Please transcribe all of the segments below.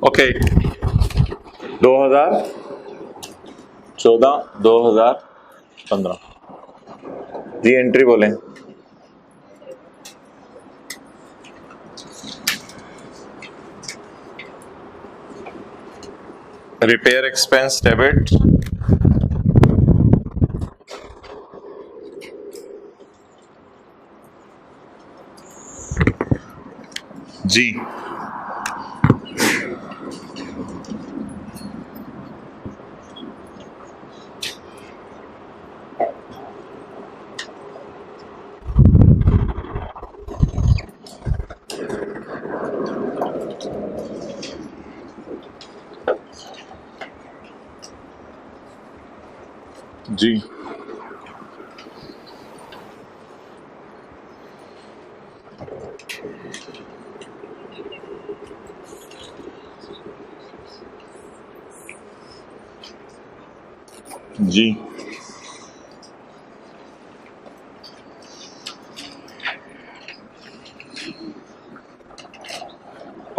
Okay 2014 2015 जी entry बोलें। Repair expense debit, जी जी जी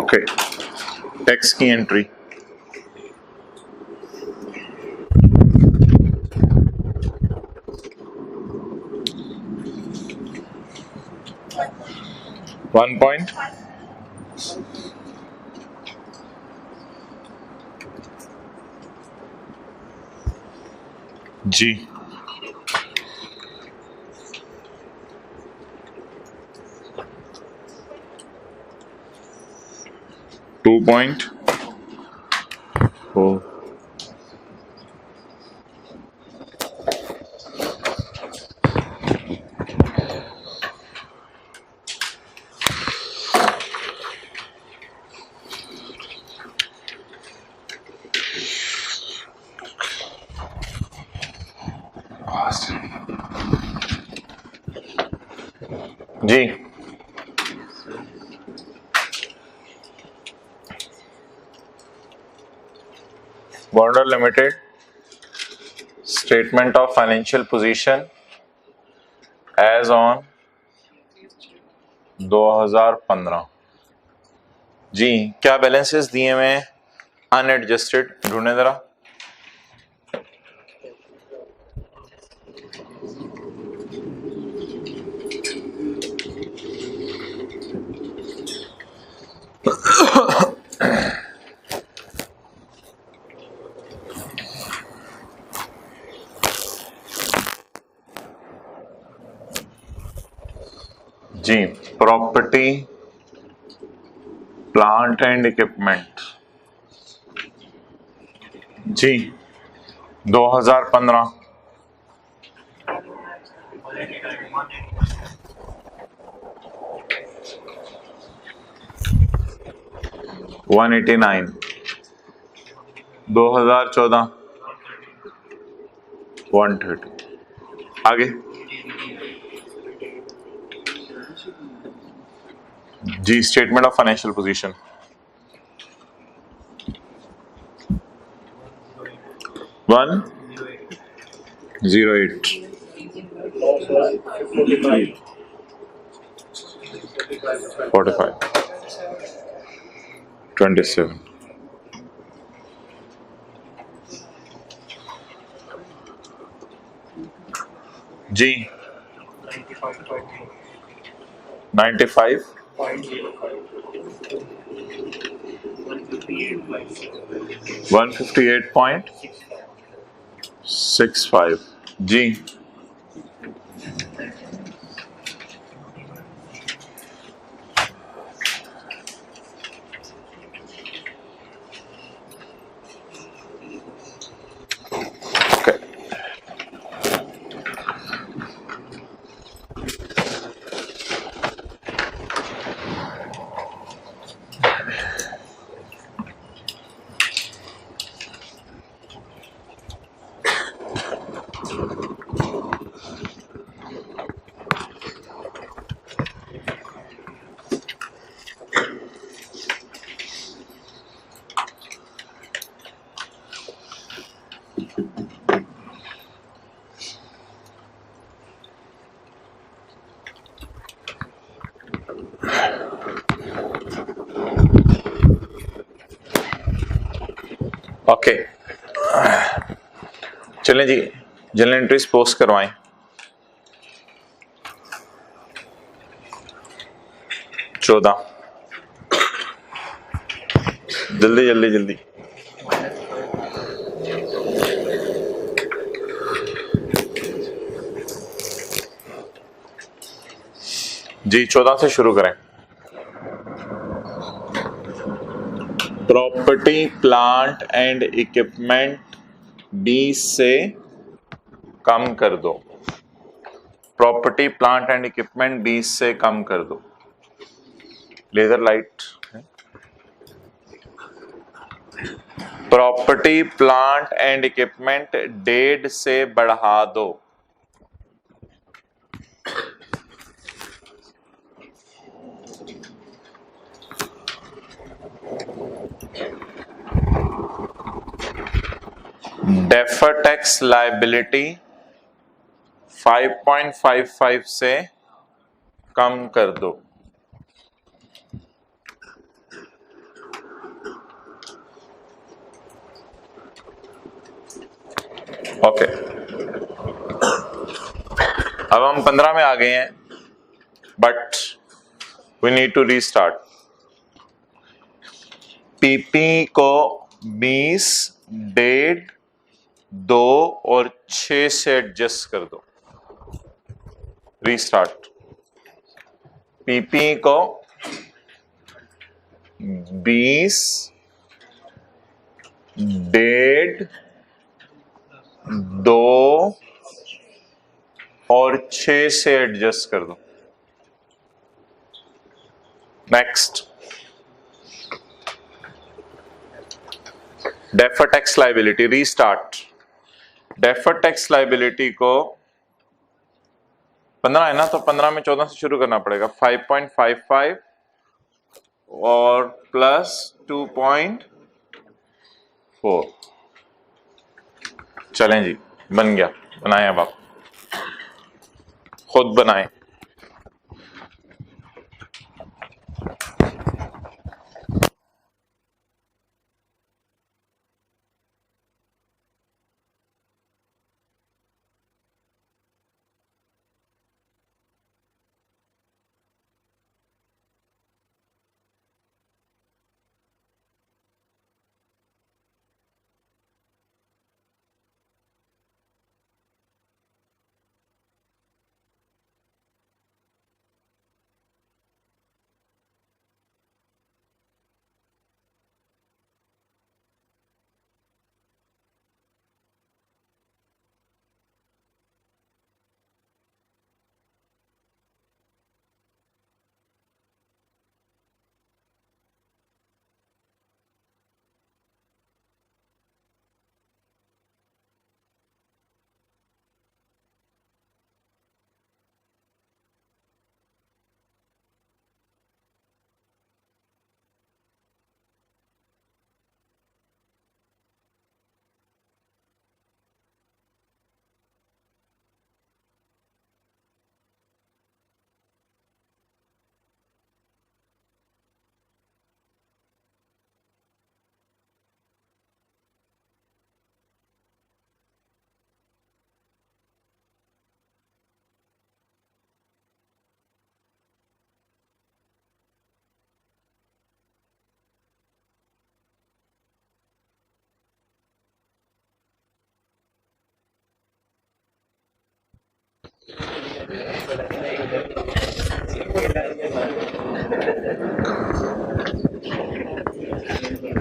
ओके टैक्स की एंट्री, वन पॉइंट जी 2.4 जी Bonder limited statement of financial position as on 2015 जी क्या बैलेंसेस दिए हुए अनएडजस्टेड ढूंढने जरा। जी प्रॉपर्टी प्लांट एंड इक्विपमेंट जी 2015 189, 2014 130। आगे जी स्टेटमेंट ऑफ फाइनेंशियल पोजीशन 108 45 27 जी 95 158.65 जी ओके, चलें जी, जनरल एंट्रीज पोस्ट करवाएं। चौदह, जल्दी जल्दी जल्दी। जी 14 से शुरू करें। प्रॉपर्टी प्लांट एंड इक्विपमेंट 20 से कम कर दो। प्रॉपर्टी प्लांट एंड इक्विपमेंट 20 से कम कर दो। Laser light. Property plant and equipment 1.5 से बढ़ा दो। डेफर टैक्स लायबिलिटी 5.55 से कम कर दो। ओके, अब हम 15 में आ गए हैं, but we need to restart. PP को 20, 1.5, 2 और 6 से एडजस्ट कर दो। रीस्टार्ट। पीपी को 20, 1.5, 2 और 6 से एडजस्ट कर दो। Next, defer tax liability. Restart. Defer tax liability को 15 है ना, तो 15 में 14 से शुरू करना पड़ेगा। 5.55 और प्लस 2.4। चलें जी, बन गया। बनाए, अब आप खुद बनाएं।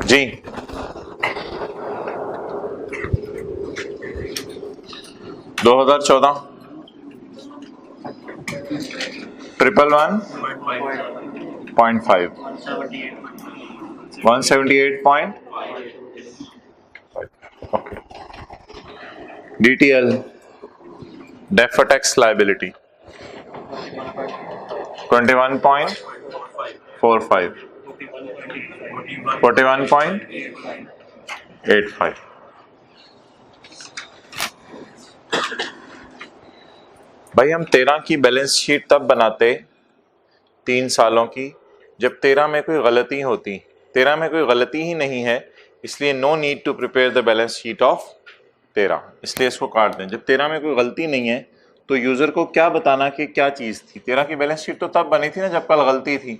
जी 2014 111.5 178.5 okay. DTL defer tax liability 21.45 41.85। भाई हम 13 की बैलेंस शीट तब बनाते 3 सालों की जब 13 में कोई गलती होती। 13 में कोई गलती ही नहीं है, इसलिए no need to prepare the balance sheet of 13, इसलिए इसको काट दें। जब 13 में कोई गलती नहीं है तो यूजर को क्या बताना कि क्या चीज थी। 13 की बैलेंस शीट तो तब बनी थी ना जब कल गलती थी,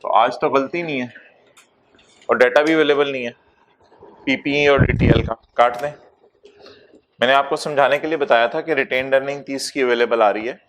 तो आज तो गलती नहीं है और डाटा भी अवेलेबल नहीं है पीपीई और डीटीएल का, काट दें। मैंने आपको समझाने के लिए बताया था कि रिटेन्ड अर्निंग 30 की अवेलेबल आ रही है।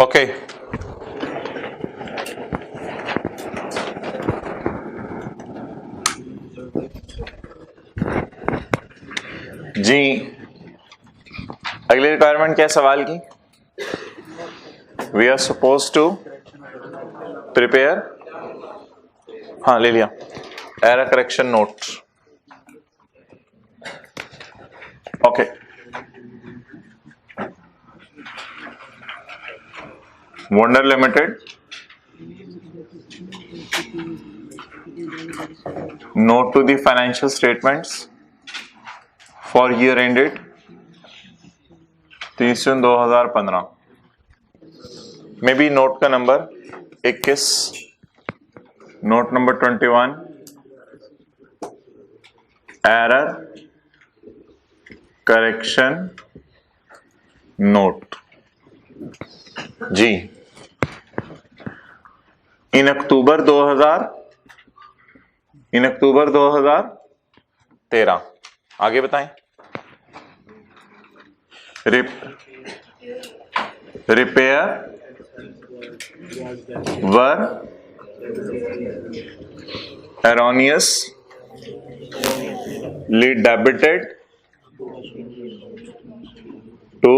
ओके जी, अगली रिक्वायरमेंट क्या है सवाल की? We are suppose to prepare, हाँ ले लिया, error correction note. Okay, wonder limited note to the financial statements for year ended 30/जून/2015 में भी नोट का number 21, note number 21 error correction note. जी, इन अक्टूबर 2013, आगे बताएं। Repair were erroneously debited to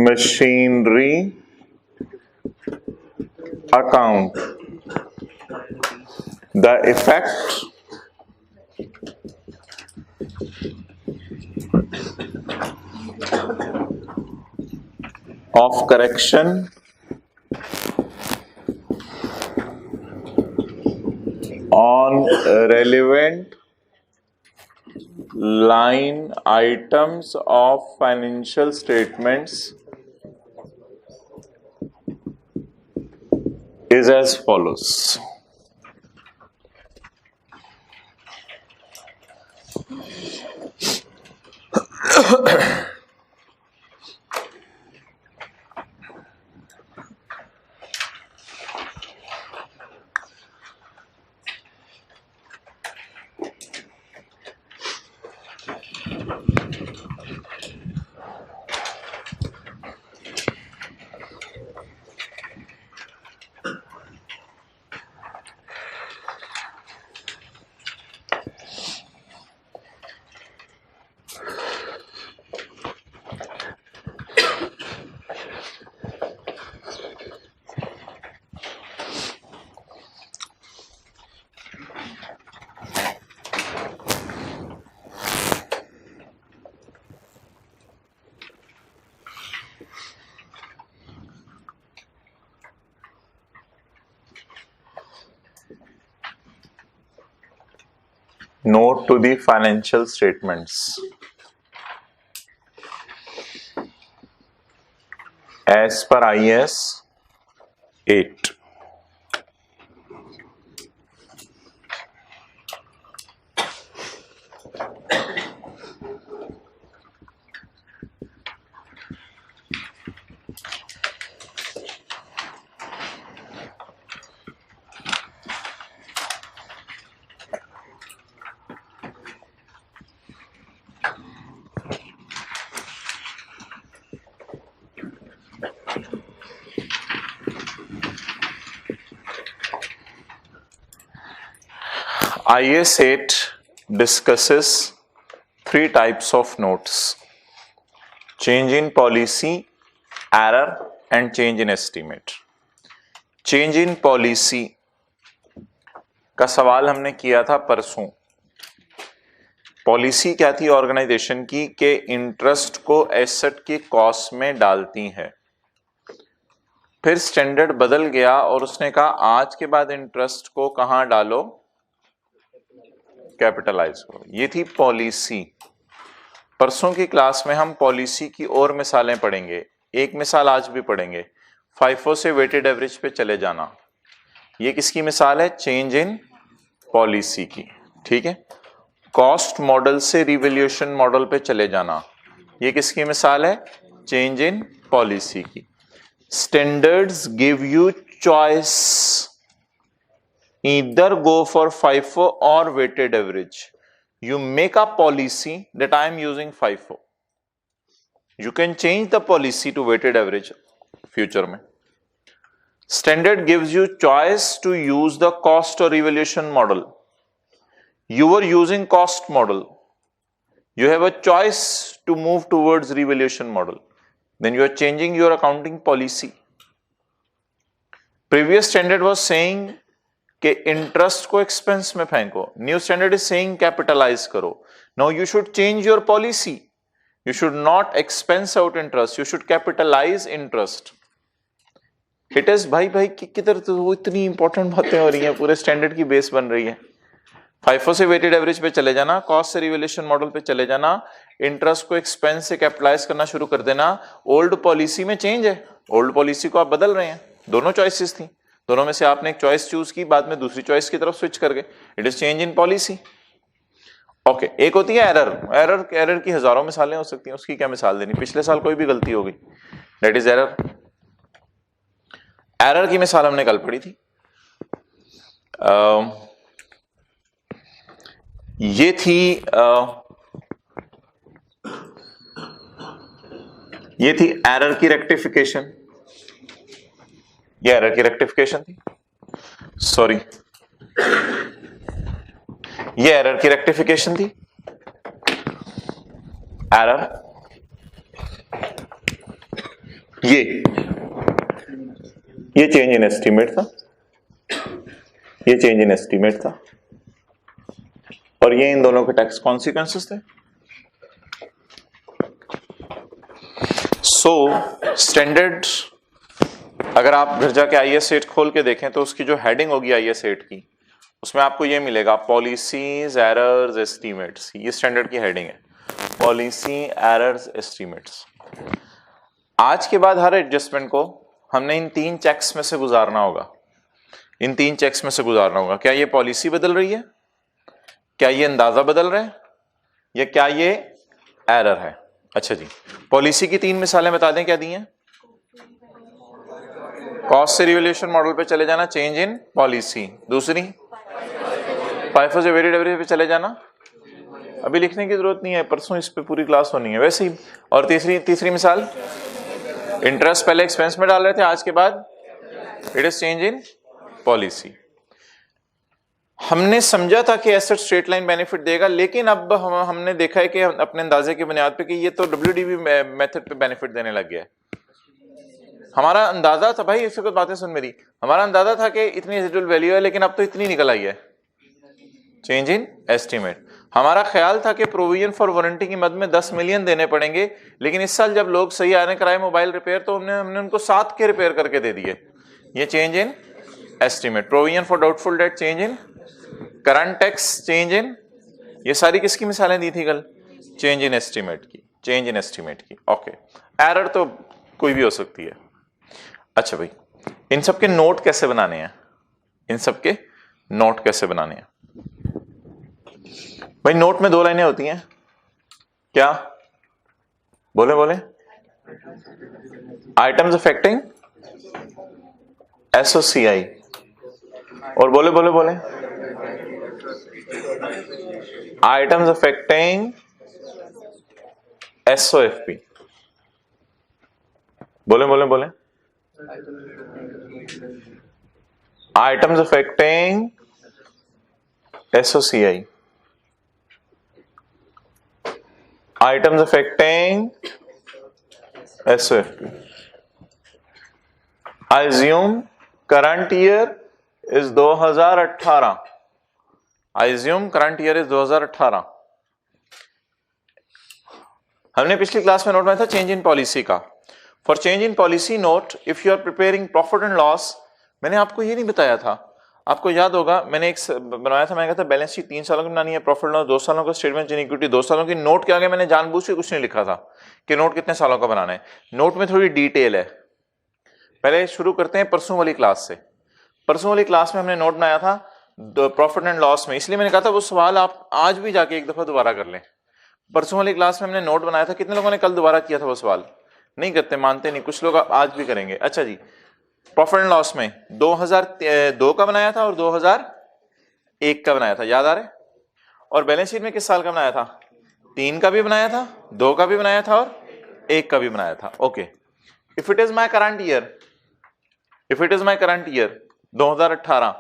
machinery account. The effect of correction on relevant line items of financial statements is as follows. Note to the financial statements. As per IAS 8. IAS 8 discusses three types of notes: change in policy, error and change in estimate. change in policy का सवाल हमने किया था परसों। Policy क्या थी organisation की कि इंटरेस्ट को एसेट की कॉस्ट में डालती है। फिर स्टैंडर्ड बदल गया और उसने कहा आज के बाद इंटरेस्ट को कहां डालो, कैपिटलाइज करो। ये थी पॉलिसी। परसों की क्लास में हम पॉलिसी की और मिसालें पढ़ेंगे। एक मिसाल आज भी पढ़ेंगे, फाइफो से वेटेड एवरेज पे चले जाना। ये किसकी मिसाल है? चेंज इन पॉलिसी की। ठीक है। कॉस्ट मॉडल से रिवैल्यूएशन मॉडल पे चले जाना, ये किसकी मिसाल है? चेंज इन पॉलिसी की। Standards give you choice, either go for FIFO or weighted average. You make a policy that I am using FIFO. You can change the policy to weighted average future में. Standard gives you choice to use the cost or evaluation model. You were using cost model. You have a choice to move towards revaluation model. Then you are changing your accounting policy. Previous standard was saying कि interest को expense में फेंको। New standard is saying capitalise करो। Now you should change your policy. You should not expense out interest, you should capitalise interest. It is भाई किधर तो वो इतनी इंपॉर्टेंट बातें हो रही हैं, पूरे स्टैंडर्ड की बेस बन रही है। फाइफो से वेटेड एवरेज पे चले जाना, कॉस्ट से रिवैल्यूएशन मॉडल पे चले जाना, इंटरेस्ट को एक्सपेंस से कैपिटलाइज करना शुरू कर देना। ओल्ड पॉलिसी में चेंज है, ओल्ड पॉलिसी को आप बदल रहे हैं। दोनों चॉइसेस थी, दोनों में से आपने एक चॉइस चूज की, बाद में दूसरी चॉइस की तरफ स्विच कर गए। It is change in policy. Okay, एक होती है एरर। एरर की हजारों मिसालें हो सकती हैं, उसकी क्या मिसाल देनी? पिछले साल कोई भी गलती हो गई, दैट इज एरर। एरर की मिसाल हमने कल पढ़ी थी। ये थी एरर की रेक्टिफिकेशन। ये एरर की रेक्टिफिकेशन थी, सॉरी, ये एरर की रेक्टिफिकेशन थी। एरर ये चेंज इन एस्टीमेट था, ये चेंज इन एस्टीमेट था, और ये इन दोनों के टैक्स कॉन्सिक्वेंसेस थे। सो स्टैंडर्ड, अगर आप घर जाके IAS 8 खोल के देखें तो उसकी जो हेडिंग होगी IAS 8 की, उसमें आपको ये मिलेगा, पॉलिसीज, एरर्स, एस्टीमेट्स। ये स्टैंडर्ड की हेडिंग है, पॉलिसी, एरर्स, एस्टीमेट्स। आज के बाद हर एडजस्टमेंट को हमने इन तीन चेक्स में से गुजारना होगा। इन तीन चेक्स में से गुजारना होगा। क्या ये पॉलिसी बदल रही है, क्या ये अंदाजा बदल रहा है, या क्या ये एरर है? अच्छा जी, पॉलिसी की तीन मिसालें बता दें क्या दी हैं। कॉस्ट से रिवैल्यूएशन मॉडल पे चले जाना, चेंज इन पॉलिसी। दूसरी, फाइफो से वेटेड एवरेज पे चले जाना, अभी लिखने की जरूरत नहीं है, परसों इस पे पूरी क्लास होनी है वैसे ही। और तीसरी मिसाल, इंटरेस्ट पहले एक्सपेंस में डाल रहे थे, आज के बाद it is change in policy. हमने समझा था कि एसेट स्ट्रेट लाइन बेनिफिट देगा, लेकिन अब हमने देखा है कि अपने अंदाजे की बुनियाद पे कि ये तो WDV मेथड पे बेनिफिट देने लग गया है। हमारा अंदाजा था, भाई इससे कुछ बातें सुन मेरी, हमारा अंदाजा था कि इतनी रेजिडुअल वैल्यू है, लेकिन अब तो इतनी निकल आई है, चेंज इन एस्टीमेट। हमारा ख्याल था कि प्रोविजन फॉर वारंटी की मद में 10 मिलियन देने पड़ेंगे, लेकिन इस साल जब लोग सही आने कराए मोबाइल रिपेयर, तो हमने उनको 7 के रिपेयर करके दे दिए। ये change in estimate. Provision for doubtful date, change in current tax, change in, ये सारी किसकी मिसालें दी थी कल? चेंज इन एस्टीमेट की, चेंज इन एस्टीमेट की। ओके, एरर तो कोई भी हो सकती है। अच्छा भाई, इन सब के नोट कैसे बनाने हैं? इन सब के नोट कैसे बनाने हैं? भाई नोट में 2 लाइनें होती हैं, क्या बोले? आइटम्स अफेक्टिंग SOCI, और बोले आइटम्स अफेक्टिंग SOFP। बोले items affecting SOCI, items affecting SOFP. I assume current year is 2018. I assume current year is 2018. हमने पिछली क्लास में नोट बनाया था चेंज इन पॉलिसी का. For change in policy note, if you are preparing profit and loss, मैंने आपको ये नहीं बताया था, आपको याद होगा मैंने एक बनाया था, मैंने कहा था बैलेंस शीट 3 सालों की बनानी है, प्रॉफिट लॉस 2 सालों का, स्टेटमेंट इन इक्विटी 2 सालों की. नोट के आगे मैंने जानबूझ के कुछ नहीं लिखा था कि नोट कितने सालों का बनाना है. नोट में थोड़ी डिटेल है. पहले शुरू करते हैं परसों वाली क्लास से. परसों वाली क्लास में हमने नोट बनाया था प्रॉफिट एंड लॉस में, इसलिए मैंने कहा था वो सवाल आप आज भी जाके एक दफा दोबारा कर लें. परसों वाली क्लास में हमने नोट बनाया था. कितने लोगों ने कल दोबारा किया था वो सवाल? नहीं करते, मानते नहीं. कुछ लोग आज भी करेंगे. अच्छा जी, प्रॉफिट एंड लॉस में 2002 का बनाया था और 2001 का बनाया था, याद आ रहा है? और बैलेंस शीट में किस साल का बनाया था? 3 का भी बनाया था, 2 का भी बनाया था और 1 का भी बनाया था. Okay, if it is my current year, if it is my current year 2018,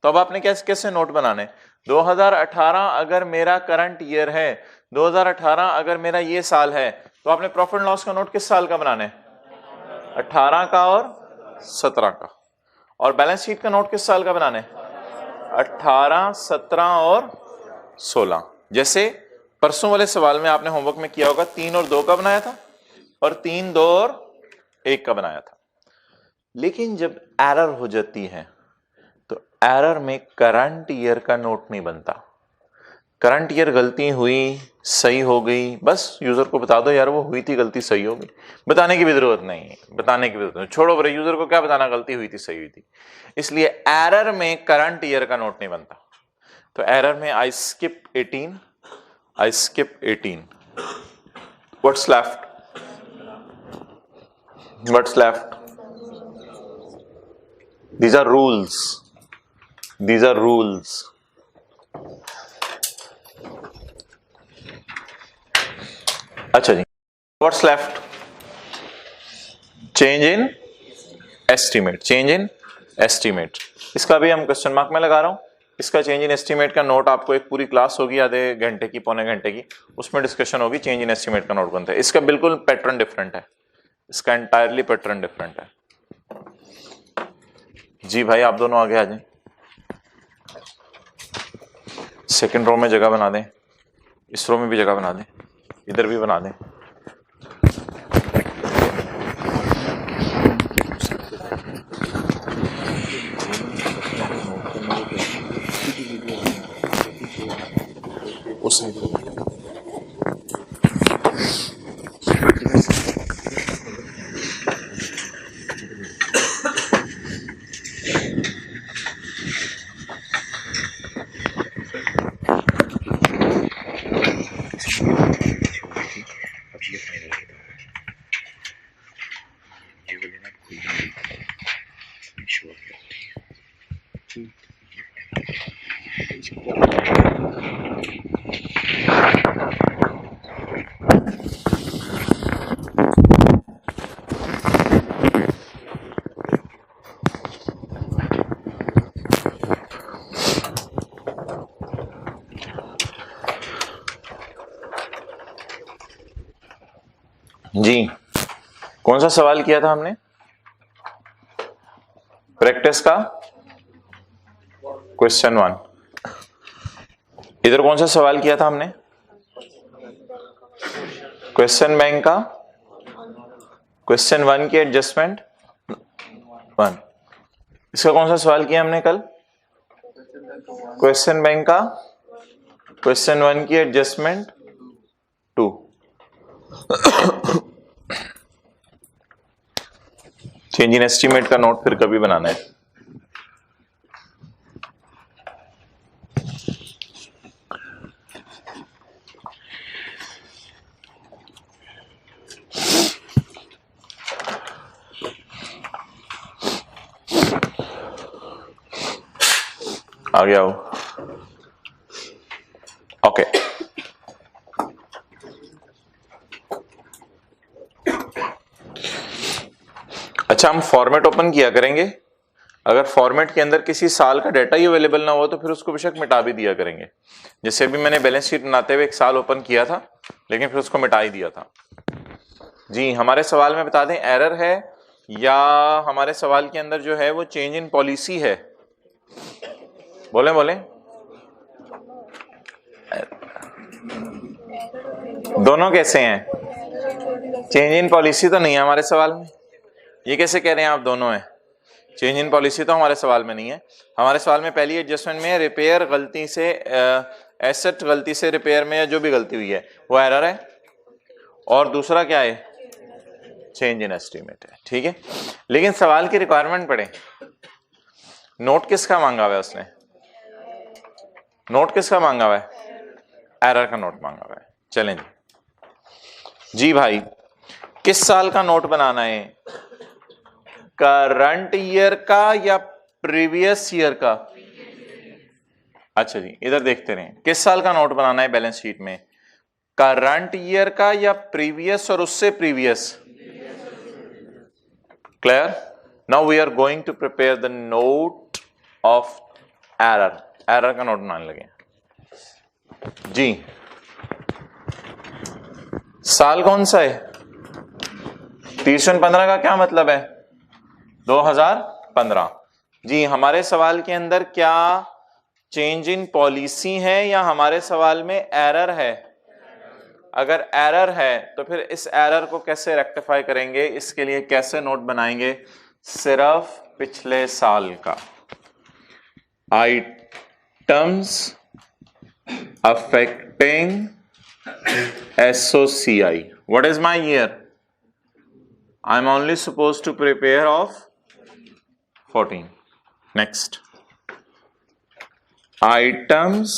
तो अब आपने कैसे नोट बनाने? 2018 अगर मेरा करंट ईयर है, 2018 अगर मेरा ये साल है, तो आपने प्रॉफिट एंड लॉस का नोट किस साल का बनाना है? 18 का और 17 का. और बैलेंस शीट का नोट किस साल का बनाना है? 18, 17 और 16. जैसे परसों वाले सवाल में आपने होमवर्क में किया होगा, 3 और 2 का बनाया था और 3, 2 और 1 का बनाया था. लेकिन जब एरर हो जाती है तो एरर में करंट ईयर का नोट नहीं बनता. करंट ईयर गलती हुई, सही हो गई, बस यूजर को बता दो यार वो हुई थी गलती, सही हो गई. बताने की भी जरूरत नहीं है, बताने की भी जरूरत नहीं. छोड़ो बरे, यूजर को क्या बताना गलती हुई थी, सही हुई थी. इसलिए एरर में करंट ईयर का नोट नहीं बनता. तो एरर में I skip 18, I skip 18. What's left? What's left? These are rules. These are rules. अच्छा जी, what's left? Change in estimate. Change in estimate. इसका भी हम क्वेश्चन मार्क में लगा रहा हूं. इसका चेंज इन एस्टीमेट का नोट आपको एक पूरी क्लास होगी आधे घंटे की, पौने घंटे की, उसमें डिस्कशन होगी. चेंज इन एस्टीमेट का नोट बनता है. इसका बिल्कुल पैटर्न डिफरेंट है. इसका एंटायरली पैटर्न डिफरेंट है. जी भाई, आप दोनों आगे आ जाएं. सेकंड रो में जगह बना दें, इस रो में भी जगह बना दें, इधर भी बना दें. उस जी, कौन सा सवाल किया था हमने? प्रैक्टिस का क्वेश्चन 1. इधर कौन सा सवाल किया था हमने? क्वेश्चन बैंक का क्वेश्चन 1 की एडजस्टमेंट 1. इसका कौन सा सवाल किया हमने कल? क्वेश्चन बैंक का क्वेश्चन 1 की एडजस्टमेंट 2. चेंज इन एस्टीमेट का नोट फिर कभी बनाना है. आ गया हो? ओके. अच्छा, हम फॉर्मेट ओपन किया करेंगे. अगर फॉर्मेट के अंदर किसी साल का डाटा ही अवेलेबल ना हो तो फिर उसको बेशक मिटा भी दिया करेंगे। जैसे भी मैंने बैलेंस शीट बनाते हुए एक साल ओपन किया था लेकिन फिर उसको मिटा ही दिया था। जी, हमारे सवाल में बता दें एरर है या हमारे सवाल के अंदर जो है वो चेंज इन पॉलिसी है? बोले बोले, दोनों कैसे हैं? चेंज इन पॉलिसी तो नहीं है हमारे सवाल में। ये कैसे कह रहे हैं आप दोनों है? चेंज इन पॉलिसी तो हमारे सवाल में नहीं है। हमारे सवाल में पहली एडजस्टमेंट में रिपेयर गलती से एसेट गलती से रिपेयर में या जो भी गलती हुई है वो एरर है, और दूसरा क्या है? चेंज इन एस्टीमेट है। ठीक है, लेकिन सवाल की रिक्वायरमेंट पढ़े। नोट किसका मांगा हुआ है उसने? नोट किसका मांगा हुआ है? एरर का नोट मांगा हुआ है। चलें जी भाई, किस साल का नोट बनाना है? करंट ईयर का या प्रीवियस ईयर का? अच्छा जी, इधर देखते रहे, किस साल का नोट बनाना है बैलेंस शीट में? करंट ईयर का या प्रीवियस और उससे previous? Clear? Now we are going to prepare the note of error. Error का नोट बनाने लगे जी। साल कौन सा है? 3015 का क्या मतलब है? 2015। जी, हमारे सवाल के अंदर क्या चेंज इन पॉलिसी है या हमारे सवाल में एरर है? अगर एरर है तो फिर इस एरर को कैसे रेक्टिफाई करेंगे? इसके लिए कैसे नोट बनाएंगे? सिर्फ पिछले साल का items affecting SOCI. What is my year? I'm only supposed to prepare of 14. Next. Items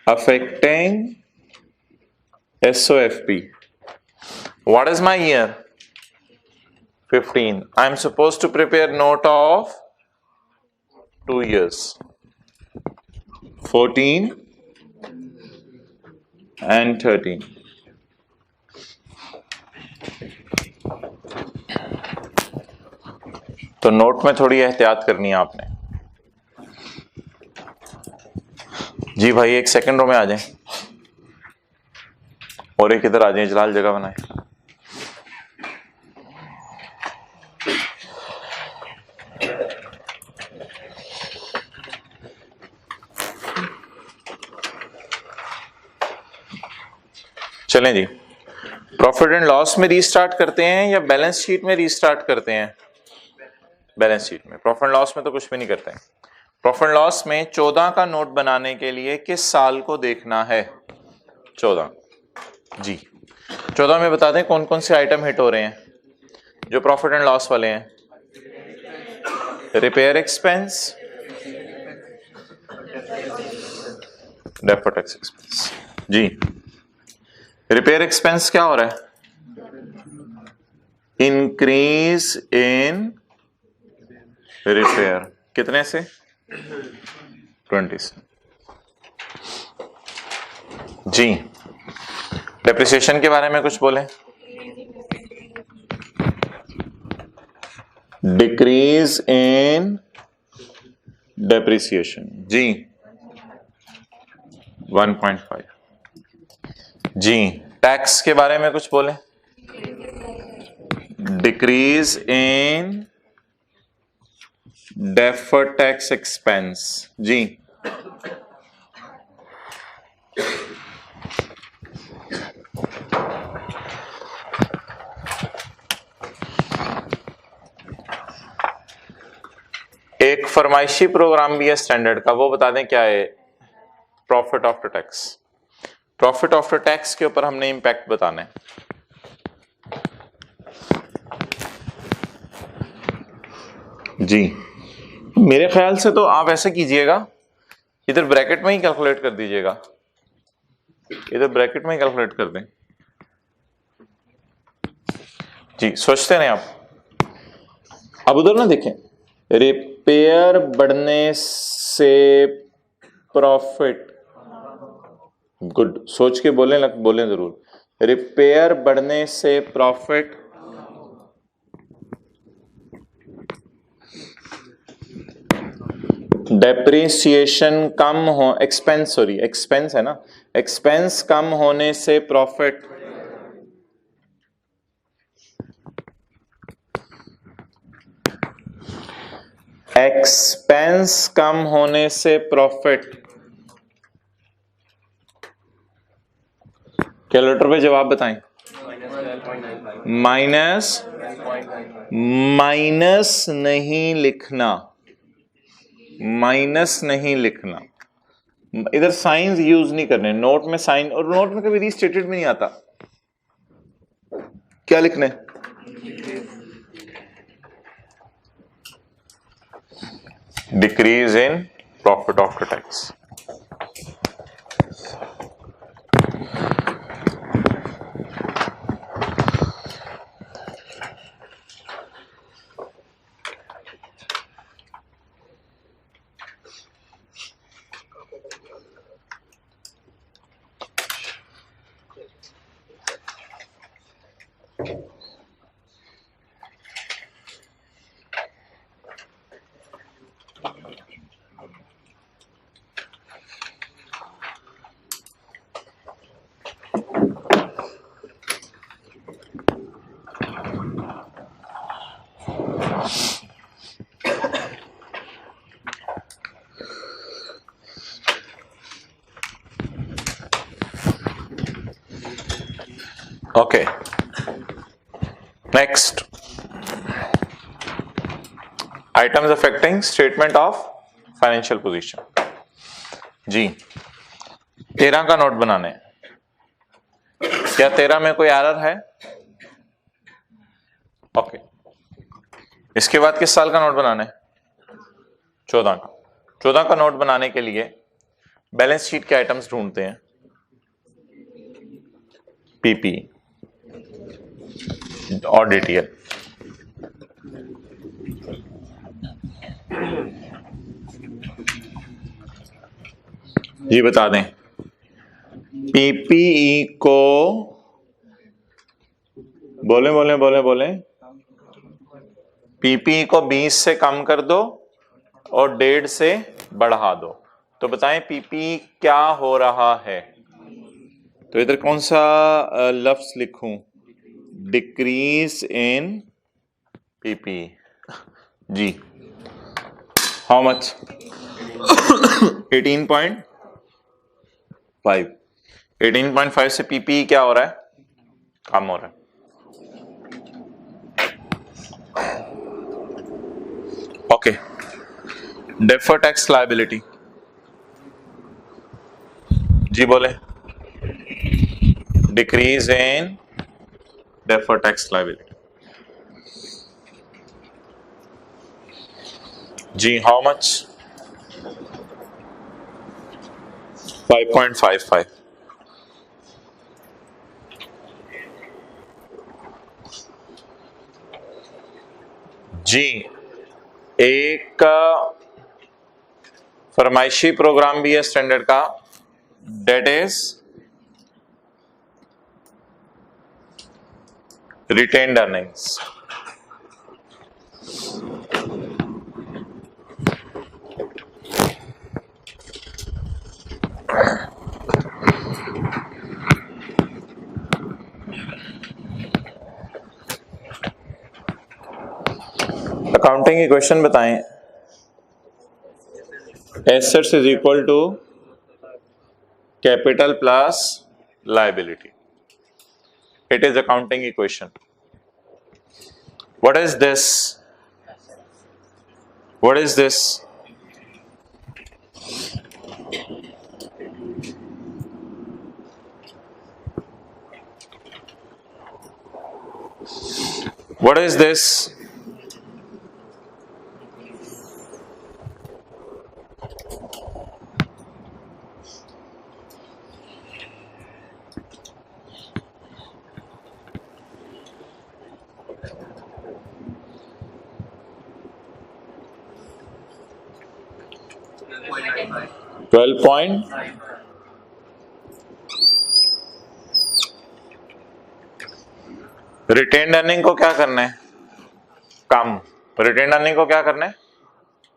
affecting SOFP. What is my year? 15. I'm supposed to prepare note of 2 years. 14 and 13. तो नोट में थोड़ी एहतियात करनी है आपने। जी भाई, एक सेकंड रो में आ जाएं और एक इधर आ जाएं, जलाल जगह बनाए। चलें जी, प्रॉफिट एंड लॉस में रीस्टार्ट करते हैं या बैलेंस शीट में रीस्टार्ट करते हैं? बैलेंस शीट में। प्रॉफिट एंड लॉस में तो कुछ भी नहीं करते हैं। प्रॉफिट एंड लॉस में 14 का नोट बनाने के लिए किस साल को देखना है? 14। जी, 14 में बता दें कौन कौन से आइटम हिट हो रहे हैं जो प्रॉफिट एंड लॉस वाले हैं? Repair expense, deferred tax expense. जी, रिपेयर एक्सपेंस क्या हो रहा है? Increase in repair. कितने से? 20 से। जी, डेप्रिसिएशन के बारे में कुछ बोले। Decrease in depreciation. जी, 1.5। जी, टैक्स के बारे में कुछ बोले। Decrease in deferred tax expense. जी, एक फरमाइशी प्रोग्राम भी है स्टैंडर्ड का, वो बता दें क्या है? Profit after tax. Profit after tax के ऊपर हमने इंपैक्ट बताना है। जी, मेरे ख्याल से तो आप ऐसा कीजिएगा, इधर ब्रैकेट में ही कैलकुलेट कर दीजिएगा। इधर ब्रैकेट में ही कैलकुलेट कर दें। जी, सोचते रहे आप। अब उधर ना देखें, रिपेयर बढ़ने से प्रॉफिट। गुड, सोच के बोलें जरूर। रिपेयर बढ़ने से प्रॉफिट डेप्रिसिएशन कम हो, एक्सपेंस सॉरी एक्सपेंस है ना, एक्सपेंस कम होने से प्रॉफिट, एक्सपेंस कम होने से प्रॉफिट। कैलकुलेटर पे जवाब बताएं। माइनस, माइनस नहीं लिखना, माइनस नहीं लिखना, इधर साइंस यूज नहीं करने, नोट में साइन, और नोट में कभी रीस्टेटेड भी नहीं आता, क्या लिखने, decrease in profit after tax. Okay, next, items affecting statement of financial position. जी 13 का नोट बनाने, क्या 13 में कोई एरर है? ओके, इसके बाद किस साल का नोट बनाना है? 14 का। 14 का नोट बनाने के लिए बैलेंस शीट के आइटम्स ढूंढते हैं, पीपी और डीटीएल। ये बता दें, पीपीई को बोले बोले बोले बोले पीपीई को 20 से कम कर दो और 1.5 से बढ़ा दो, तो बताएं पीपीई क्या हो रहा है? तो इधर कौन सा लफ्ज लिखूं? Decrease in PPE. जी हाउ मच? 18.5। 18.5 से पीपीई क्या हो रहा है? कम हो रहा है। Okay, deferred tax liability. जी बोले, decrease in deferred tax liability. जी हाउ मच? 5.55। जी एक फरमाइशी प्रोग्राम भी है स्टैंडर्ड का, debt is retained earnings. Accounting की क्वेश्चन बताएं, assets is equal to capital plus liability. It is accounting equation. What is this? What is this? What is this? $12. Retained earning को क्या करना है? कम। रिटेन्ड अर्निंग को क्या करना है?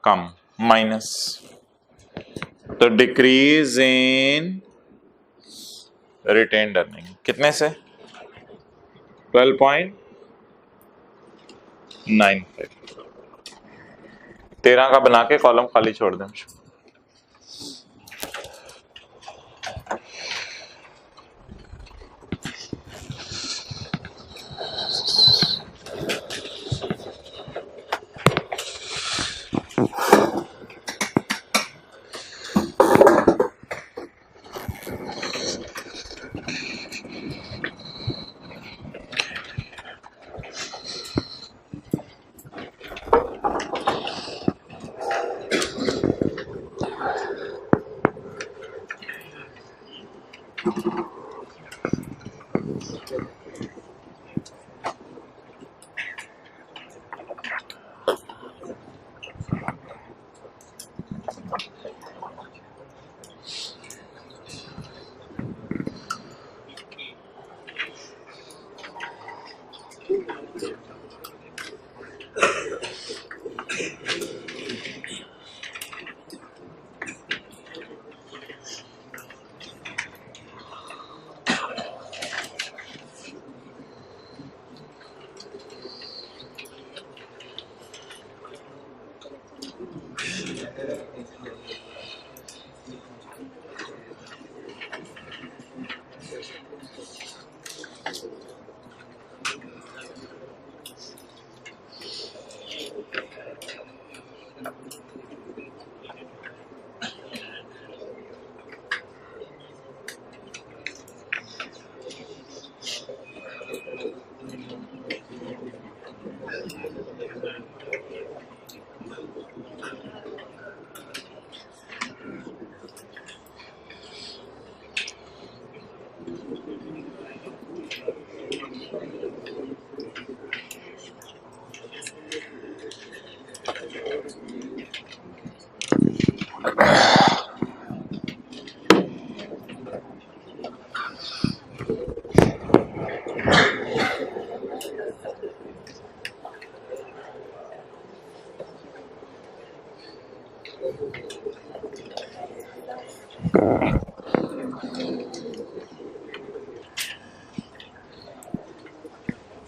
कम। माइनस, तो डिक्रीज इन रिटेन्ड अर्निंग कितने से 12.95। 13 का बना के कॉलम खाली छोड़ दें।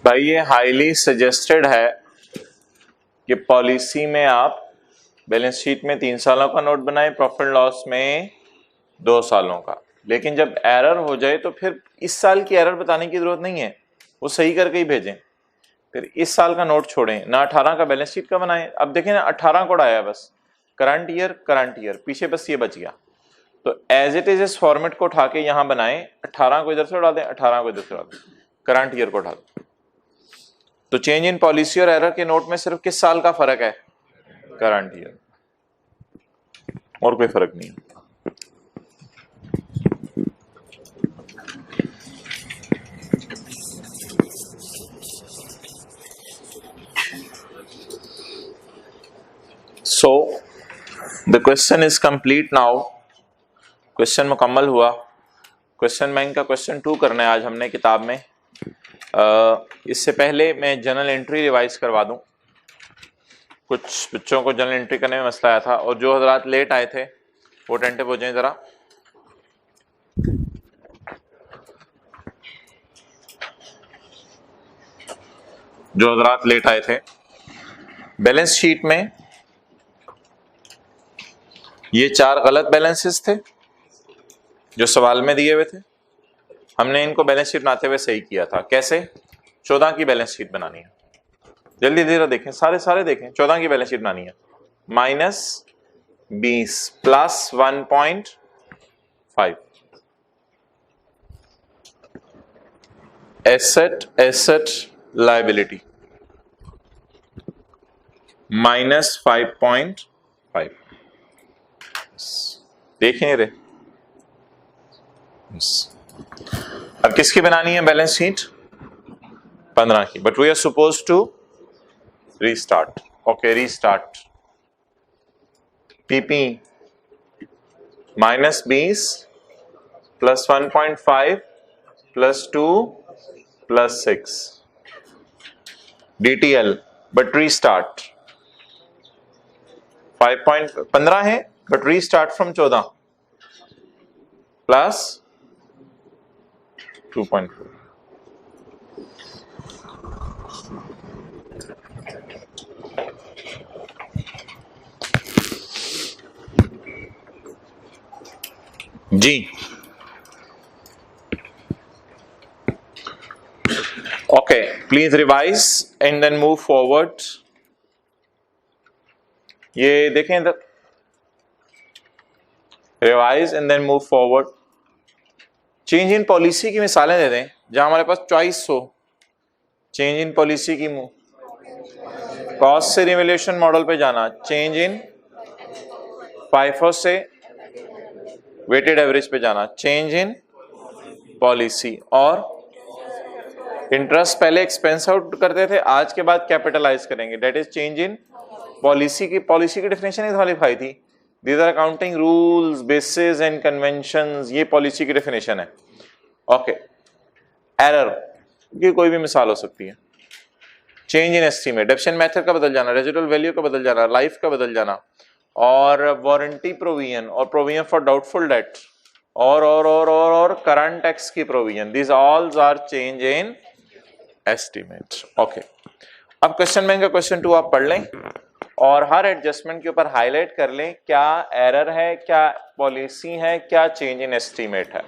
भाई ये हाईली सजेस्टेड है कि पॉलिसी में आप बैलेंस शीट में 3 सालों का नोट बनाएं, प्रॉफिट लॉस में 2 सालों का। लेकिन जब एरर हो जाए तो फिर इस साल की एरर बताने की जरूरत नहीं है, वो सही करके ही भेजें। फिर इस साल का नोट छोड़ें ना, 18 का बैलेंस शीट का बनाएं। अब देखें ना 18 कोड आया, बस करंट ईयर पीछे बस ये बच गया। तो एज इट इज इस फॉर्मेट को उठा के यहां बनाएं, 18 को इधर से उड़ा दें, 18 को इधर से उड़ा दें, करंट ईयर को उठा दें। तो चेंज इन पॉलिसी और एरर के नोट में सिर्फ किस साल का फर्क है? करंट ईयर, और कोई फर्क नहीं। So the question is complete now. Question मुकम्मल हुआ। क्वेश्चन बैंक का क्वेश्चन 2 करना है आज हमने किताब में। इससे पहले मैं जनरल एंट्री रिवाइज करवा दूं। कुछ बच्चों को जनरल एंट्री करने में मसला आया था, और जो हजरात लेट आए थे वो अटेंटिव हो जाएं जरा। जो हजरात लेट आए थे, बैलेंस शीट में ये 4 गलत बैलेंसेस थे जो सवाल में दिए हुए थे। हमने इनको बैलेंस शीट बनाते हुए सही किया था। कैसे? 14 की बैलेंस शीट बनानी है। जल्दी जरा देखें, सारे देखें। 14 की बैलेंस शीट बनानी है। -20 प्लस 1.5 एसेट लायबिलिटी -5.5। देखें रे, अब किसकी बनानी है बैलेंस शीट? 15 की। But we are suppose to restart. Okay, restart. PP -20 plus 1.5 plus 2 plus 6 DTL, but restart 5.15 है, बट रीस्टार्ट फ्रॉम 14 प्लस 2.4। जी okay, please revise and then move forward. ये देखें इधर, revise and then move forward. Change in policy की मिसालें दे दें जहां हमारे पास चॉइस हो। चेंज इन पॉलिसी की कॉस्ट से रिवैल्यूएशन मॉडल पे जाना, चेंज इन फाइफो से वेटेड एवरेज पे जाना, चेंज इन पॉलिसी। और इंटरेस्ट पहले एक्सपेंस आउट करते थे, आज के बाद कैपिटलाइज करेंगे, that is change in policy की डेफिनेशन इस वाली फाई थी, these are accounting rules basis and conventions, ये पॉलिसी की डेफिनेशन है। ओके, एरर की कोई भी मिसाल हो सकती है। Change in estimate, definition method का बदल जाना, रेजिडुअल वैल्यू का बदल जाना, लाइफ का बदल जाना, और वारंटी प्रोविजन और प्रोविजन फॉर डाउटफुल डेट, और करंट टैक्स की provision, this all are change in estimate. Okay, अब क्वेश्चन बैंक का क्वेश्चन 2 आप पढ़ लें और हर एडजस्टमेंट के ऊपर हाईलाइट कर लें, क्या एरर है, क्या पॉलिसी है, क्या चेंज इन एस्टीमेट है।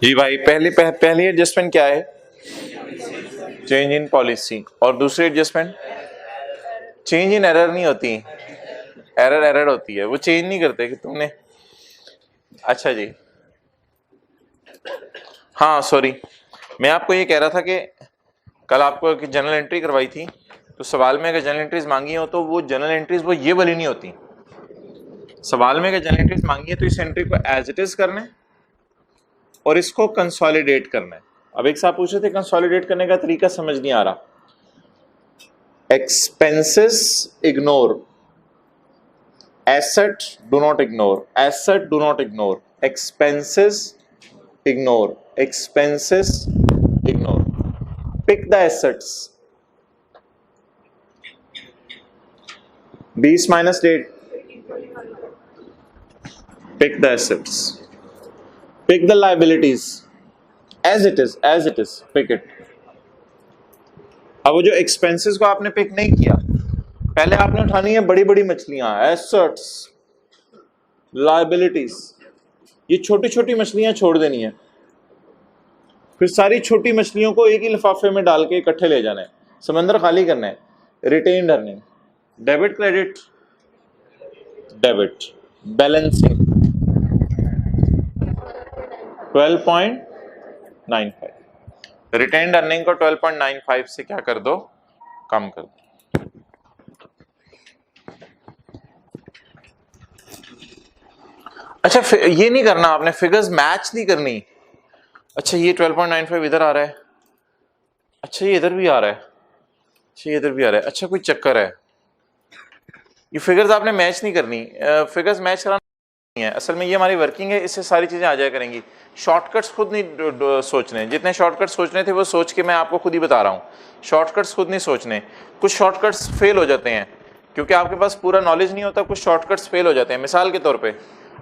जी भाई, पहली एडजस्टमेंट क्या है, चेंज इन पॉलिसी, और दूसरी एडजस्टमेंट चेंज इन एरर नहीं होती, एरर होती है, वो चेंज नहीं करते कि तुमने। अच्छा जी, हाँ सॉरी, मैं आपको ये कह रहा था कि कल आपको एक जनरल एंट्री करवाई थी, तो सवाल में अगर जनरल एंट्रीज मांगी हो तो वो जनरल एंट्रीज वो ये वाली नहीं होती। सवाल में अगर जनरल एंट्रीज मांगी है तो इस एंट्री को एज इट इज करना है और इसको कंसोलिडेट करना है। अब एक साहब पूछे थे कंसोलिडेट करने का तरीका समझ नहीं आ रहा। Expenses ignore, asset do not ignore, asset do not ignore, expenses ignore, expenses ignore, pick the assets, 20 minus 8, pick the assets, pick the liabilities as it is, pick it। अब वो जो एक्सपेंसेस को आपने पिक नहीं किया, पहले आपने उठानी है बड़ी बड़ी मछलियां, एसेट्स, लायबिलिटीज, ये छोटी छोटी मछलियां छोड़ देनी है, फिर सारी छोटी मछलियों को एक ही लिफाफे में डाल के इकट्ठे ले जाना है, समंदर खाली करना है। Retained earning, debit credit, debit, balancing 12.95, retained earning को 12.95 से क्या कर दो, कम कर दो। अच्छा ये नहीं करना आपने, फिगर्स मैच नहीं करनी। अच्छा ये 12.95 इधर आ रहा है, अच्छा ये इधर भी आ रहा है, अच्छा ये इधर भी आ रहा है, अच्छा कोई चक्कर है। ये फिगर्स आपने मैच नहीं करनी, फिगर्स मैच कराना नहीं है असल में, ये हमारी वर्किंग है, इससे सारी चीजें आ जाया करेंगी। शॉर्टकट्स खुद नहीं सोचने, जितने शॉर्टकट्स सोचने थे वो सोच के मैं आपको खुद ही बता रहा हूँ। शॉर्टकट्स खुद नहीं सोचने, कुछ शॉर्टकट्स फेल हो जाते हैं क्योंकि आपके पास पूरा नॉलेज नहीं होता, कुछ शॉर्टकट्स फेल हो जाते हैं। मिसाल के तौर पे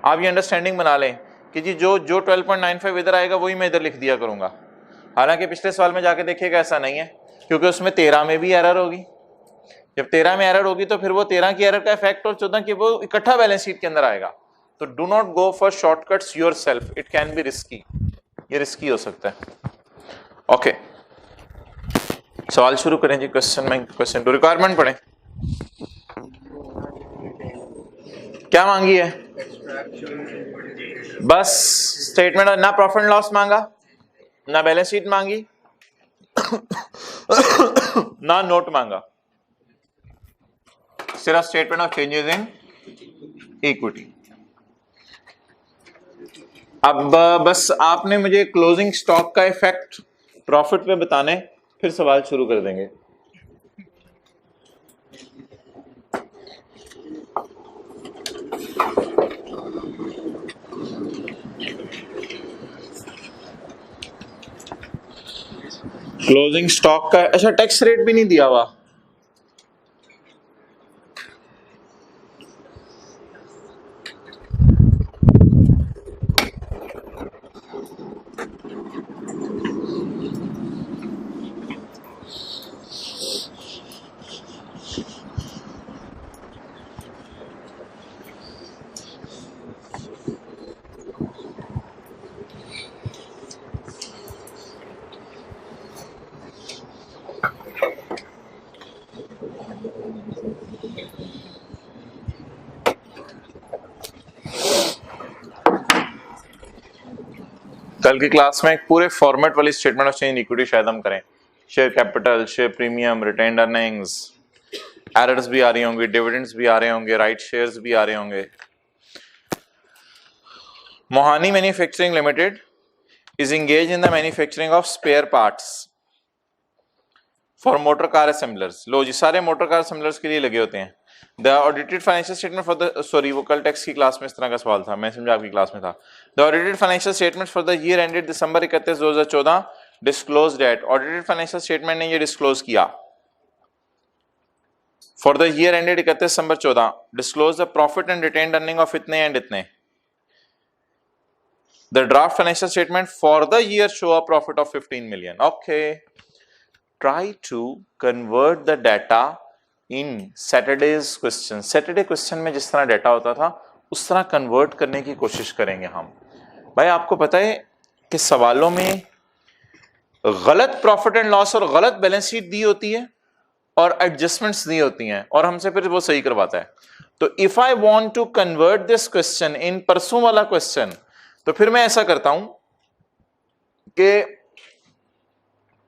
आप ये अंडरस्टैंडिंग बना लें कि जी जो 12.95 इधर आएगा वही मैं इधर लिख दिया करूंगा। हालांकि पिछले सवाल में जाके देखिएगा ऐसा नहीं है, क्योंकि उसमें 13 में भी एरर होगी। जब 13 में एरर होगी तो फिर वो 13 की एरर का इफेक्ट और 14 की वो इकट्ठा बैलेंस शीट के अंदर आएगा। तो do not go for shortcuts yourself, it can be risky, ये रिस्की हो सकता है। ओके सवाल शुरू करें जी। क्वेश्चन टू रिक्वायरमेंट पढ़ें। क्या मांगी है? बस स्टेटमेंट, ना प्रॉफिट एंड लॉस मांगा, ना बैलेंस शीट मांगी ना नोट मांगा, सिर्फ statement of changes in equity. अब बस आपने मुझे क्लोजिंग स्टॉक का इफेक्ट प्रॉफिट पे बताने, फिर सवाल शुरू कर देंगे। क्लोजिंग स्टॉक का, अच्छा टैक्स रेट भी नहीं दिया हुआ। कल की क्लास में एक पूरे फॉर्मेट वाली स्टेटमेंट ऑफ चेंज इक्विटी शायद हम करें। Share capital, share premium, retained earnings, errors भी आ रही होंगी, डिविडेंड्स भी आ रहे होंगे, राइट शेयर्स भी आ रहे होंगे। Mohani manufacturing limited is engaged in the manufacturing of spare parts for motor car assemblers। लो जी, सारे मोटर कार असेंबलर्स के लिए लगे होते हैं। The audited financial statement for the, sorry वो कल टैक्स की क्लास में इस तरह का सवाल था, मैं समझा आपकी क्लास में था। The audited financial statement for the year ended December 31, 2014 disclosed at, audited financial statement ने ये disclose किया for the year ended 31 December 14 disclose the profit and retained earning of इतने एंड इतने। The draft financial statement for the year show a profit of 15 million. Okay. Try to convert the data in Saturday's question. Saturday question में जिस तरह data होता था उस तरह convert करने की कोशिश करेंगे हम। भाई आपको पता है कि सवालों में गलत प्रॉफिट एंड लॉस और गलत बैलेंस शीट दी होती है और एडजस्टमेंट्स दी होती हैं और हमसे फिर वो सही करवाता है। तो if I want to convert this question in परसों वाला क्वेश्चन, तो फिर मैं ऐसा करता हूं कि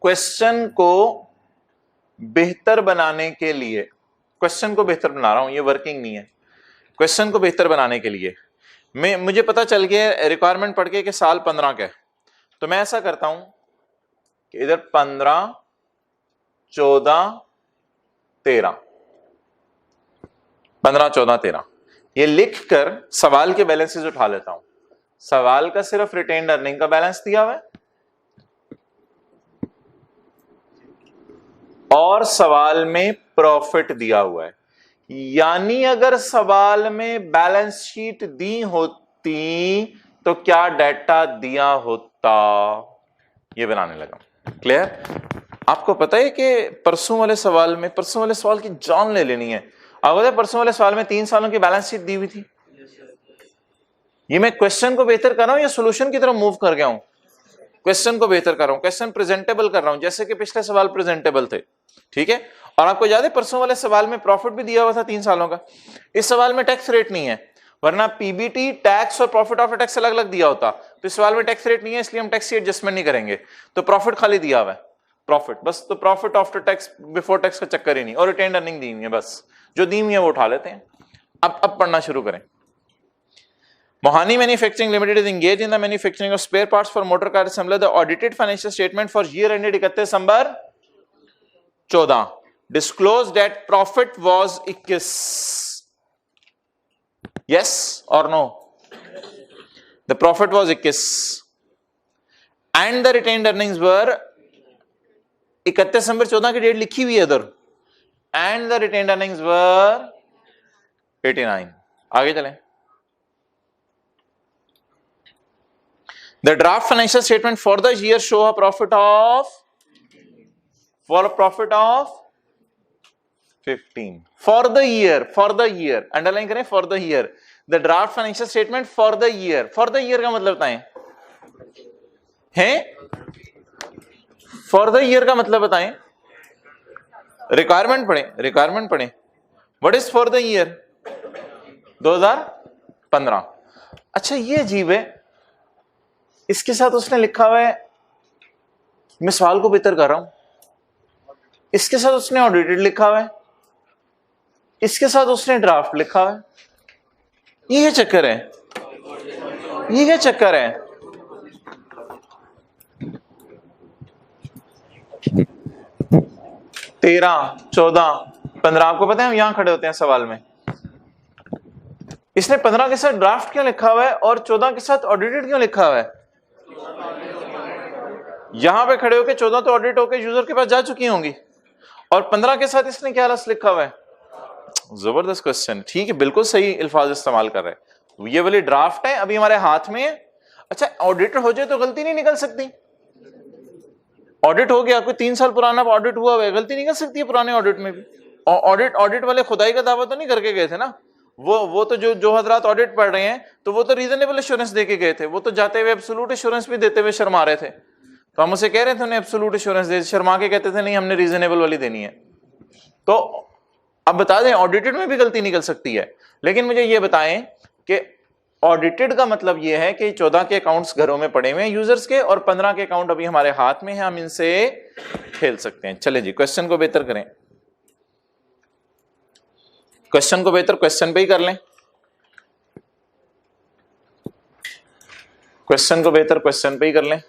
क्वेश्चन को बेहतर बनाने के लिए, क्वेश्चन को बेहतर बना रहा हूं, ये वर्किंग नहीं है, क्वेश्चन को बेहतर बनाने के लिए मुझे पता चल गया रिक्वायरमेंट पढ़ के कि साल 15 का है, तो मैं ऐसा करता हूं कि इधर 15, 14, 13, 15, 14, 13 ये लिखकर सवाल के बैलेंसेस उठा लेता हूं। सवाल का सिर्फ रिटेन्ड अर्निंग का बैलेंस दिया हुआ है और सवाल में प्रॉफिट दिया हुआ है, यानी अगर सवाल में बैलेंस शीट दी होती तो क्या डाटा दिया होता, ये बनाने लगा। क्लियर? आपको पता है कि परसों वाले सवाल की जान ले लेनी है। आपको परसों वाले सवाल में 3 सालों की बैलेंस शीट दी हुई थी। ये मैं क्वेश्चन को बेहतर कर रहा हूं या सॉल्यूशन की तरफ मूव कर गया हूं? क्वेश्चन को बेहतर कर रहा हूं, क्वेश्चन प्रेजेंटेबल कर रहा हूं, जैसे कि पिछले सवाल प्रेजेंटेबल थे। ठीक है? और आपको याद है परसों वाले सवाल में प्रॉफिट भी दिया हुआ था 3 सालों का। इस सवाल में टैक्स रेट नहीं है, वरना पीबीटी, टैक्स और प्रॉफिट आफ्टर टैक्स अलग अलग दिया होता। तो इस सवाल में टैक्स रेट नहीं है, इसलिए हम टैक्स की एडजस्टमेंट नहीं करेंगे। तो प्रॉफिट खाली दिया हुआ है, प्रॉफिट बस। तो profit after tax, before tax का चक्कर ही नहीं, और रिटेन्ड अर्निंग दी हुई है, बस जो दी हुई है वो उठा लेते हैं। अब पढ़ना शुरू करें। Mohani Manufacturing Limited is engaged in the manufacturing of spare parts for motor car assembly. The audited financial statement for year ended 31 December 14 disclosed that profit was 21. Yes or no? The profit was 21 and the retained earnings were 31 दिसंबर 14 की date लिखी हुई है इधर, and the retained earnings were 89. आगे चलें. The draft financial statement for the year show a profit of 15 for the year underline करें for the year. The draft financial statement for the year का मतलब बताएं हैं, for the year का मतलब बताएं. रिक्वायरमेंट पढ़ें. What is for the year 2015. अच्छा ये अजीब है, इसके साथ उसने लिखा हुआ है, मैं सवाल को बेहतर कर रहा हूं, इसके साथ उसने ऑडिटेड लिखा हुआ है, इसके साथ उसने ड्राफ्ट लिखा हुआ है. ये चक्कर है, ये क्या चक्कर है? तेरह 14 15 आपको पता है हम यहां खड़े होते हैं सवाल में. इसने 15 के साथ ड्राफ्ट क्यों लिखा हुआ है और 14 के साथ ऑडिटेड क्यों लिखा हुआ है? यहां पे खड़े होके 14 तो ऑडिट होके यूजर के पास जा चुकी होंगी और 15 के साथ इसने क्या रस लिखा हुआ है? जबरदस्त क्वेश्चन. ठीक है, बिल्कुल सही अल्फाज इस्तेमाल कर रहे हैं. ये वाली ड्राफ्ट है, अभी हमारे हाथ में है. अच्छा ऑडिटर हो जाए तो गलती नहीं निकल सकती? ऑडिट हो गया, कोई 3 साल पुराना ऑडिट हुआ है, गलती निकल सकती है पुराने ऑडिट में भी. ऑडिट वाले खुदाई का दावा तो नहीं करके गए थे ना. वो तो जो हजरात ऑडिट पढ़ रहे हैं तो वो तो रीजनेबल एश्योरेंस देके गए थे. वो तो जाते हुए एब्सोल्यूट एश्योरेंस भी देते हुए शर्मा रहे थे. तो हम उसे कह रहे थे उन्हें एब्सोल्यूट एश्योरेंस दे, शर्मा के कहते थे नहीं हमने रीजनेबल वाली देनी है. तो अब बता दें ऑडिटेड में भी गलती निकल सकती है, लेकिन मुझे ये बताएं कि ऑडिटेड का मतलब ये है कि 14 के अकाउंट्स घरों में पड़े हुए हैं यूजर्स के और 15 के अकाउंट अभी हमारे हाथ में है, हम इनसे खेल सकते हैं. चले जी क्वेश्चन को बेहतर करें, क्वेश्चन को बेहतर क्वेश्चन पे ही कर लें. क्वेश्चन को बेहतर क्वेश्चन पे ही कर लें.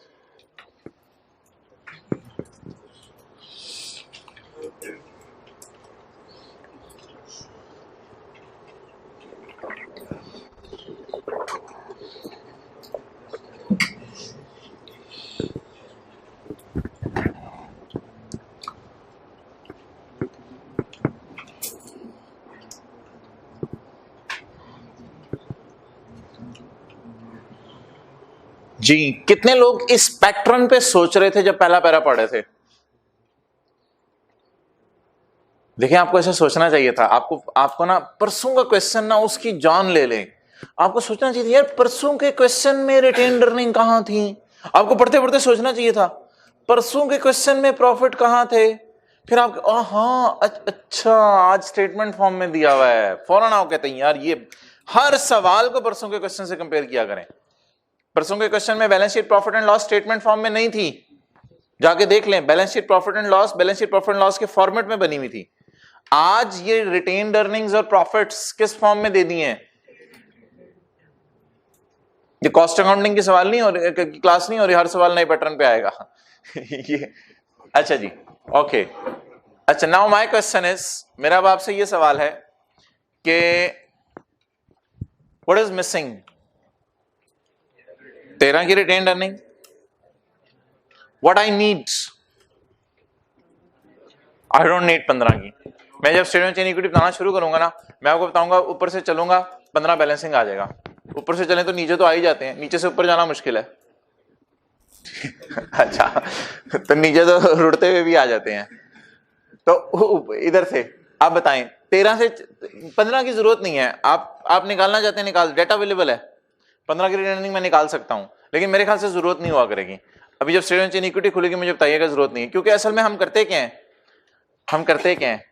जी कितने लोग इस पैटर्न पे सोच रहे थे जब पहला पैरा पढ़े थे? देखिए आपको ऐसा सोचना चाहिए था. आपको ना परसों का क्वेश्चन ना उसकी जान ले ले. आपको सोचना चाहिए यार परसों के क्वेश्चन में रिटेन्ड अर्निंग कहां थी. आपको पढ़ते पढ़ते सोचना चाहिए था परसों के क्वेश्चन में प्रॉफिट कहां थे. फिर आप हाँ अच्छा आज स्टेटमेंट फॉर्म में दिया हुआ है, फौरन आप कहते हैं यार ये हर सवाल को परसों के क्वेश्चन से कंपेयर किया करें. परसों के क्वेश्चन में balance sheet profit and loss statement form में नहीं थी, जाके देख लें. Balance sheet profit and loss के फॉर्मेट में बनी हुई थी. आज ये रिटेन्ड अर्निंग्स और प्रॉफिट्स किस फॉर्म में दे दिए हैं? ये कॉस्ट अकाउंटिंग की सवाल नहीं हो रही, क्लास नहीं हो रही, हर सवाल नए पैटर्न पे आएगा. ये अच्छा जी ओके. अच्छा नाउ माय क्वेश्चन इज, मेरा अब आपसे ये सवाल है कि व्हाट इज मिसिंग? 13 की retained earning. What I need? I don't need 15 की. मैं जब स्टेटमेंट चेन इक्विटी बनाना शुरू करूंगा ना, मैं आपको बताऊंगा ऊपर से चलूंगा 15 बैलेंसिंग आ जाएगा. ऊपर से चलें तो नीचे तो आ ही जाते हैं, नीचे से ऊपर जाना मुश्किल है. अच्छा तो नीचे तो रुड़ते हुए भी आ जाते हैं. तो इधर से आप बताएं 13 से 15 की जरूरत नहीं है. आप निकालना चाहते हैं निकाल, डेटा अवेलेबल है. 15 की रिटेन्ड अर्निंग मैं निकाल सकता हूं, लेकिन मेरे ख्याल से जरूरत नहीं हुआ करेगी. अभी जब स्टेटमेंट चेन इक्विटी खुलेगी मुझे बताइएगा जरूरत नहीं है, क्योंकि असल में हम करते क्या हैं,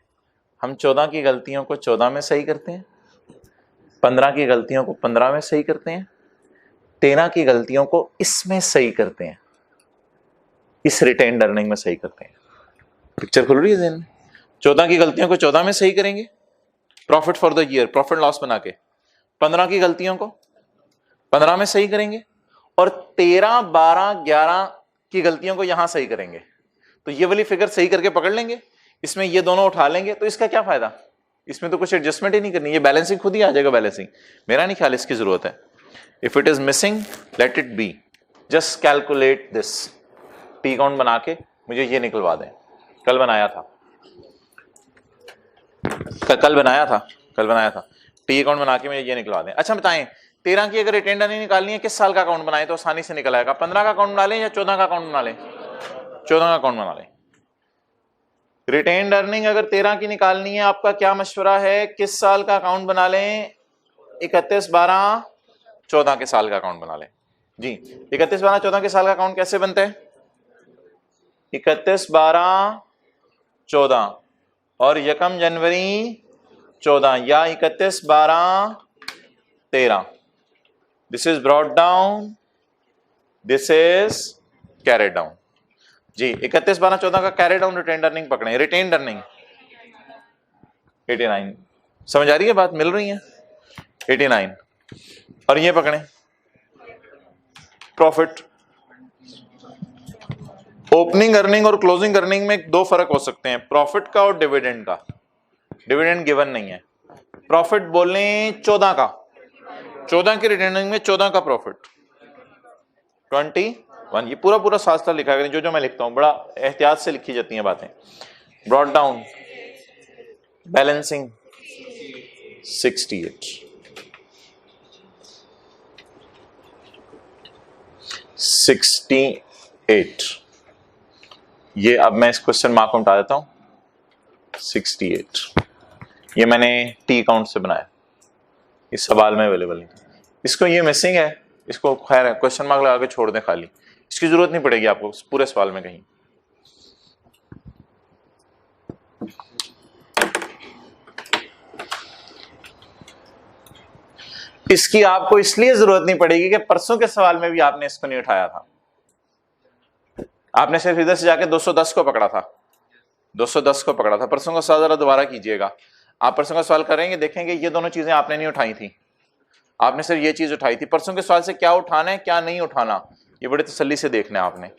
हम 14 की गलतियों को 14 में सही करते हैं, 15 की गलतियों को 15 में सही करते हैं, 13 की गलतियों को इसमें सही करते हैं, इस रिटेन्ड अर्निंग में सही करते हैं. पिक्चर खुल रही है ज़हन में? 14 की गलतियों को 14 में सही करेंगे profit for the year, profit loss बना के. 15 की गलतियों को 15 में सही करेंगे और 13, 12, 11 की गलतियों को यहां सही करेंगे, तो ये वाली फिगर सही करके पकड़ लेंगे, इसमें ये दोनों उठा लेंगे, तो इसका क्या फायदा, इसमें तो कुछ एडजस्टमेंट ही नहीं करनी, ये बैलेंसिंग खुद ही आ जाएगा बैलेंसिंग, मेरा नहीं ख्याल इसकी जरूरत है। If it is missing let it be, just calculate this, T count बना के मुझे ये निकलवा दें, कल बनाया था टी अकाउंट बना के मुझे ये निकलवा दें। अच्छा बताएं, 13 की अगर रिटेन अर्निंग निकालनी है किस साल का अकाउंट बनाए तो आसानी से निकल आएगा, 15 का अकाउंट बना लें या 14 का अकाउंट बना लें, 14 का अकाउंट बना लें। रिटेन अर्निंग अगर 13 की निकालनी है, आपका क्या मशवरा है, किस साल का अकाउंट बना लें, 31, 12, 14 के साल का अकाउंट बना लें जी। 31, 12, 14 के साल का अकाउंट कैसे बनता है, 31, 12, 14 और 1 जनवरी 14 या 31, 12, 13, this is brought down, this is carried down जी। 31, 12, 14 का कैरेड डाउन रिटेन अर्निंग पकड़े, रिटेन अर्निंग 89, समझ आ रही है बात, मिल रही है 89, और ये पकड़े प्रॉफिट। ओपनिंग अर्निंग और क्लोजिंग अर्निंग में दो फर्क हो सकते हैं, प्रॉफिट का और डिविडेंड का। डिविडेंड गिवन नहीं है, प्रॉफिट बोले 14 का, 14 की रिटेन अर्निंग में 14 का प्रॉफिट 21, ये पूरा पूरा साथ साथ लिखा है, जो मैं लिखता हूं बड़ा एहतियात से लिखी जाती हैं बातें। ब्रॉट डाउन बैलेंसिंग 68, 68, ये अब मैं इस क्वेश्चन मार्क को हटा देता हूं, 68 ये मैंने टी काउंट से बनाया, इस सवाल में अवेलेबल नहीं, इसको ये मिसिंग है, इसको खैर है क्वेश्चन मार्क लगा के छोड़ दें खाली, इसकी जरूरत नहीं पड़ेगी आपको पूरे सवाल में कहीं। इसकी आपको इसलिए जरूरत नहीं पड़ेगी कि परसों के सवाल में भी आपने इसको नहीं उठाया था, आपने सिर्फ इधर से जाके 210 को पकड़ा था, 210 को पकड़ा था। परसों का सवाल जरा दोबारा कीजिएगा, आप परसों का सवाल करेंगे देखेंगे ये दोनों चीजें आपने नहीं उठाई थी, आपने सिर्फ ये चीज उठाई थी। परसों के सवाल से क्या उठाना है क्या नहीं उठाना ये बड़े तसल्ली से देखना है आपने।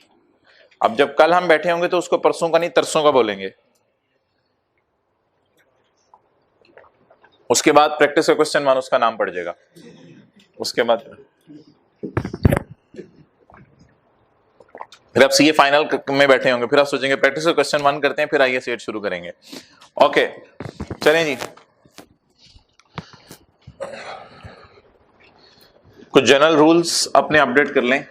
अब जब कल हम बैठे होंगे तो उसको परसों का नहीं तरसों का बोलेंगे, उसके बाद प्रैक्टिस का क्वेश्चन वन उसका नाम पड़ जाएगा, उसके बाद फिर आप सीए फाइनल में बैठे होंगे, फिर आप सोचेंगे प्रैक्टिस का क्वेश्चन वन करते हैं फिर आइए सेट शुरू करेंगे। ओके चलें जी, कुछ जनरल रूल्स अपने अपडेट कर लें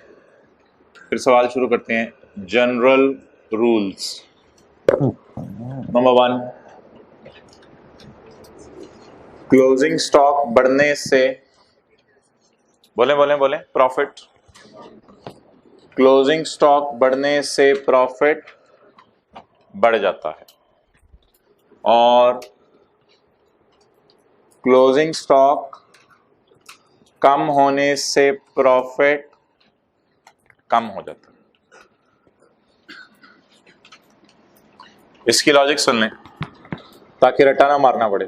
फिर सवाल शुरू करते हैं। General rules number 1, closing stock बढ़ने से, बोले प्रॉफिट, क्लोजिंग स्टॉक बढ़ने से प्रॉफिट बढ़ जाता है और क्लोजिंग स्टॉक कम होने से प्रॉफिट कम हो जाता है। इसकी लॉजिक सुन लें ताकि रट्टा ना मारना पड़े।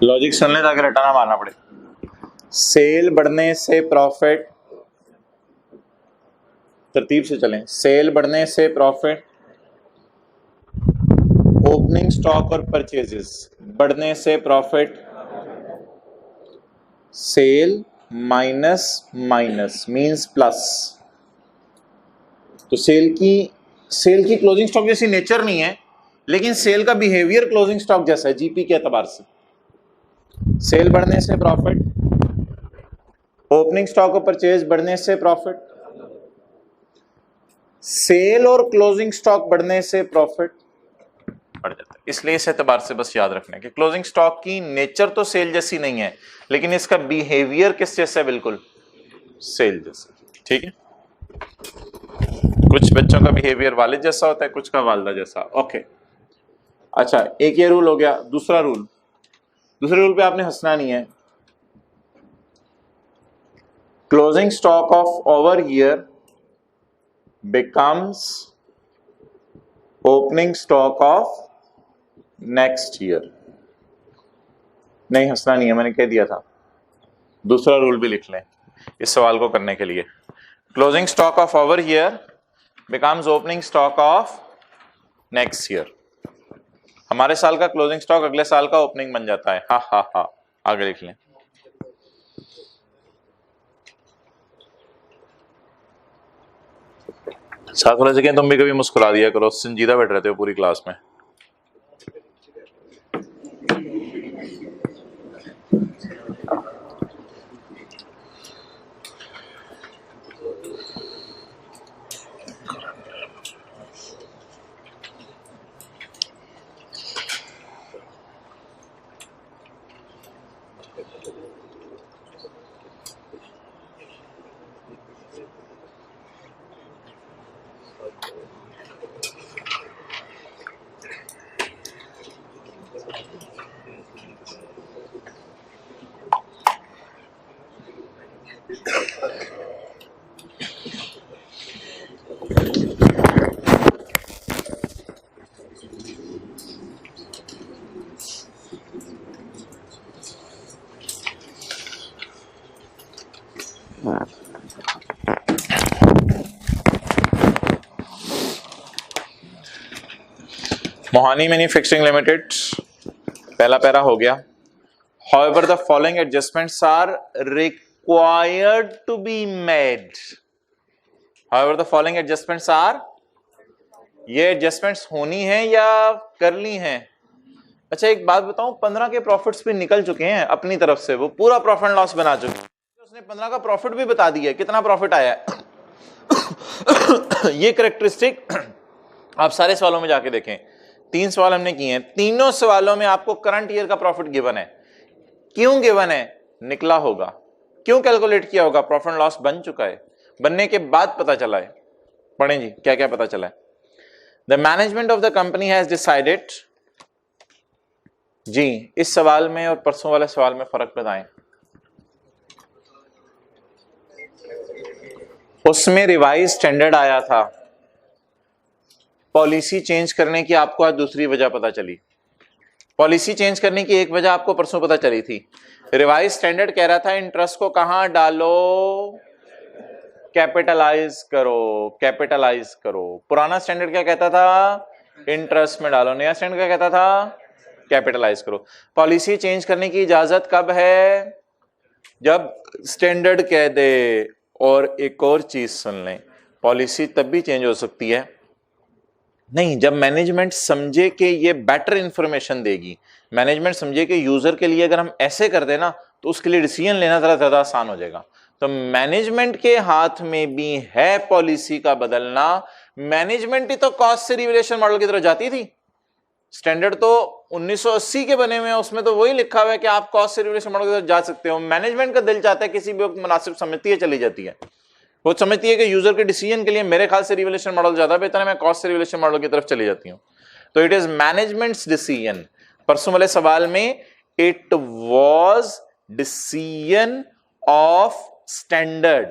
लॉजिक सुन लें ताकि रट्टा ना मारना पड़े। सेल बढ़ने से प्रॉफिट, तरतीब से चलें, सेल बढ़ने से प्रॉफिट, ओपनिंग स्टॉक और परचेजेस बढ़ने से profit, sale minus minus means plus. तो सेल की क्लोजिंग स्टॉक जैसी नेचर नहीं है, लेकिन सेल का बिहेवियर क्लोजिंग स्टॉक जैसा है जीपी के एतबार से। सेल बढ़ने से प्रॉफिट, ओपनिंग स्टॉक और परचेज बढ़ने से प्रॉफिट, सेल और क्लोजिंग स्टॉक बढ़ने से प्रॉफिट बढ़ जाता है। इसलिए इस एतबार से बस याद रखना है कि क्लोजिंग स्टॉक की नेचर तो सेल जैसी नहीं है, लेकिन इसका बिहेवियर किस जैसा है, बिल्कुल सेल जैसा। ठीक है, कुछ बच्चों का बिहेवियर वालिद जैसा होता है, कुछ का वालदा जैसा। ओके अच्छा, एक ये रूल हो गया। दूसरे रूल पे आपने हंसना नहीं है। Closing stock of over year becomes opening stock of next year। नहीं हंसना नहीं है, मैंने कह दिया था। दूसरा रूल भी लिख लें इस सवाल को करने के लिए। Closing stock of over year becomes opening stock of next year. हमारे साल का क्लोजिंग स्टॉक अगले साल का ओपनिंग बन जाता है। हा हा हा, आगे लिख लें। साथ वाले जगह तुम भी कभी मुस्कुरा दिया करो, संजीदा बैठ रहते हो पूरी क्लास में। मोहानी मैन्युफैक्चरिंग लिमिटेड, पहला पैरा हो गया। However, the following adjustments are required to be made. However, the following adjustments are, ये एडजस्टमेंट्स होनी है या कर ली हैं? अच्छा एक बात बताऊं, 15 के प्रॉफिट्स भी निकल चुके हैं अपनी तरफ से, वो पूरा प्रॉफिट एंड लॉस बना चुके हैं। उसने 15 का प्रॉफिट भी बता दिया कितना प्रॉफिट आया है। ये कैरेक्टरिस्टिक आप सारे सवालों में जाके देखें। 3 सवाल हमने किए हैं, तीनों सवालों में आपको करंट ईयर का प्रॉफिट गिवन है। क्यों गिवन है? निकला होगा। क्यों कैलकुलेट किया होगा? प्रॉफिट एंड लॉस बन चुका है, बनने के बाद पता चला है। पढ़ें जी क्या क्या पता चला है। The management of the company has decided, जी इस सवाल में और परसों वाले सवाल में फर्क बताएं। उसमें रिवाइज स्टैंडर्ड आया था, पॉलिसी चेंज करने की आपको आज दूसरी वजह पता चली। पॉलिसी चेंज करने की एक वजह आपको परसों पता चली थी। रिवाइज स्टैंडर्ड कह रहा था इंटरेस्ट को कहां डालो, कैपिटलाइज करो, कैपिटलाइज करो। पुराना स्टैंडर्ड क्या कहता था? इंटरेस्ट में डालो। नया स्टैंडर्ड क्या कहता था? कैपिटलाइज करो। पॉलिसी चेंज करने की इजाजत कब है? जब स्टैंडर्ड कह दे। और एक और चीज सुन लें, पॉलिसी तब भी चेंज हो सकती है नहीं जब मैनेजमेंट समझे कि ये बेटर इंफॉर्मेशन देगी। मैनेजमेंट समझे कि यूजर के लिए अगर हम ऐसे कर देना तो उसके लिए डिसीजन लेना जरा ज्यादा आसान हो जाएगा। तो मैनेजमेंट के हाथ में भी है पॉलिसी का बदलना। मैनेजमेंट ही तो कॉस्ट से रिवैल्यूएशन मॉडल की तरफ जाती थी। स्टैंडर्ड तो 1980 के बने हुए हैं, उसमें तो वही लिखा हुआ है कि आप कॉस्ट से रिवैल्यूएशन मॉडल की तरफ जा सकते हो। मैनेजमेंट का दिल चाहता है किसी भी वक्त मुनासिब समझती है चली जाती है। वो समझती है कि यूजर के डिसीजन के लिए मेरे ख्याल से रिवैल्यूएशन मॉडल ज्यादा बेहतर है, मैं कॉस्ट से रिवैल्यूएशन मॉडल की तरफ चली जाती हूँ। तो इट इज मैनेजमेंट्स डिसीजन। परसों वाले सवाल में it was decision of standard,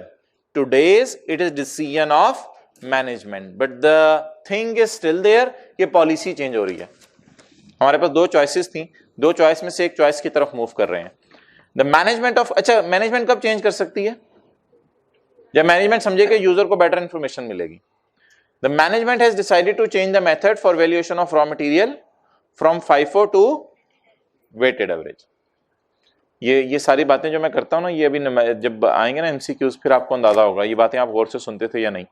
today's it is decision of management, but the thing is still there कि पॉलिसी चेंज हो रही है। हमारे पास 2 चॉइसेस थी, 2 चॉइस में से एक चॉइस की तरफ मूव कर रहे हैं। द मैनेजमेंट ऑफ, अच्छा मैनेजमेंट कब चेंज कर सकती है? जब मैनेजमेंट समझे कि यूजर को बेटर इंफॉर्मेशन मिलेगी। The management has decided to change the method for valuation of raw material from FIFO to weighted average. ये सारी बातें जो मैं करता हूं ना, ये अभी जब आएंगे ना MCQs फिर आपको अंदाजा होगा ये बातें आप गौर से सुनते थे या नहीं।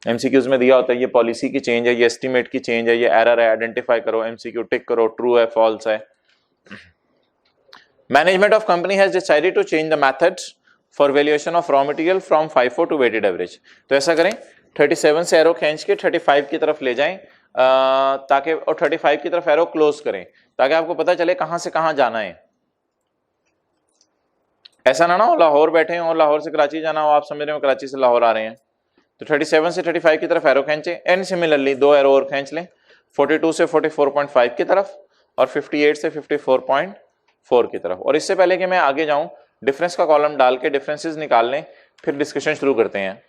MCQs में दिया होता है ये पॉलिसी की चेंज है, ये एस्टिमेट की चेंज है, ये एरर है, आइडेंटिफाई करो, MCQ टिक करो, ट्रू है फॉल्स है। Management of company has decided to change the method for valuation of raw material from FIFO to weighted average. तो ऐसा करें 37 से एरो खींच के 35 की तरफ ले जाएं, ताकि और 35 की तरफ एरो क्लोज करें ताकि आपको पता चले कहां से कहां जाना है। ऐसा ना हो लाहौर बैठे हो और लाहौर से कराची जाना हो, आप समझ रहे हो कराची से लाहौर आ रहे हैं। तो 37 से 35 की तरफ एरो खींचे, एंड सिमिलरली 2 एरो और खींच लें 42 से 44.5 की तरफ और 58 से 54.4 की तरफ। और इससे पहले कि मैं आगे जाऊं, डिफरेंस का कॉलम डाल के डिफरेंसेस निकाल लें, फिर डिस्कशन शुरू करते हैं।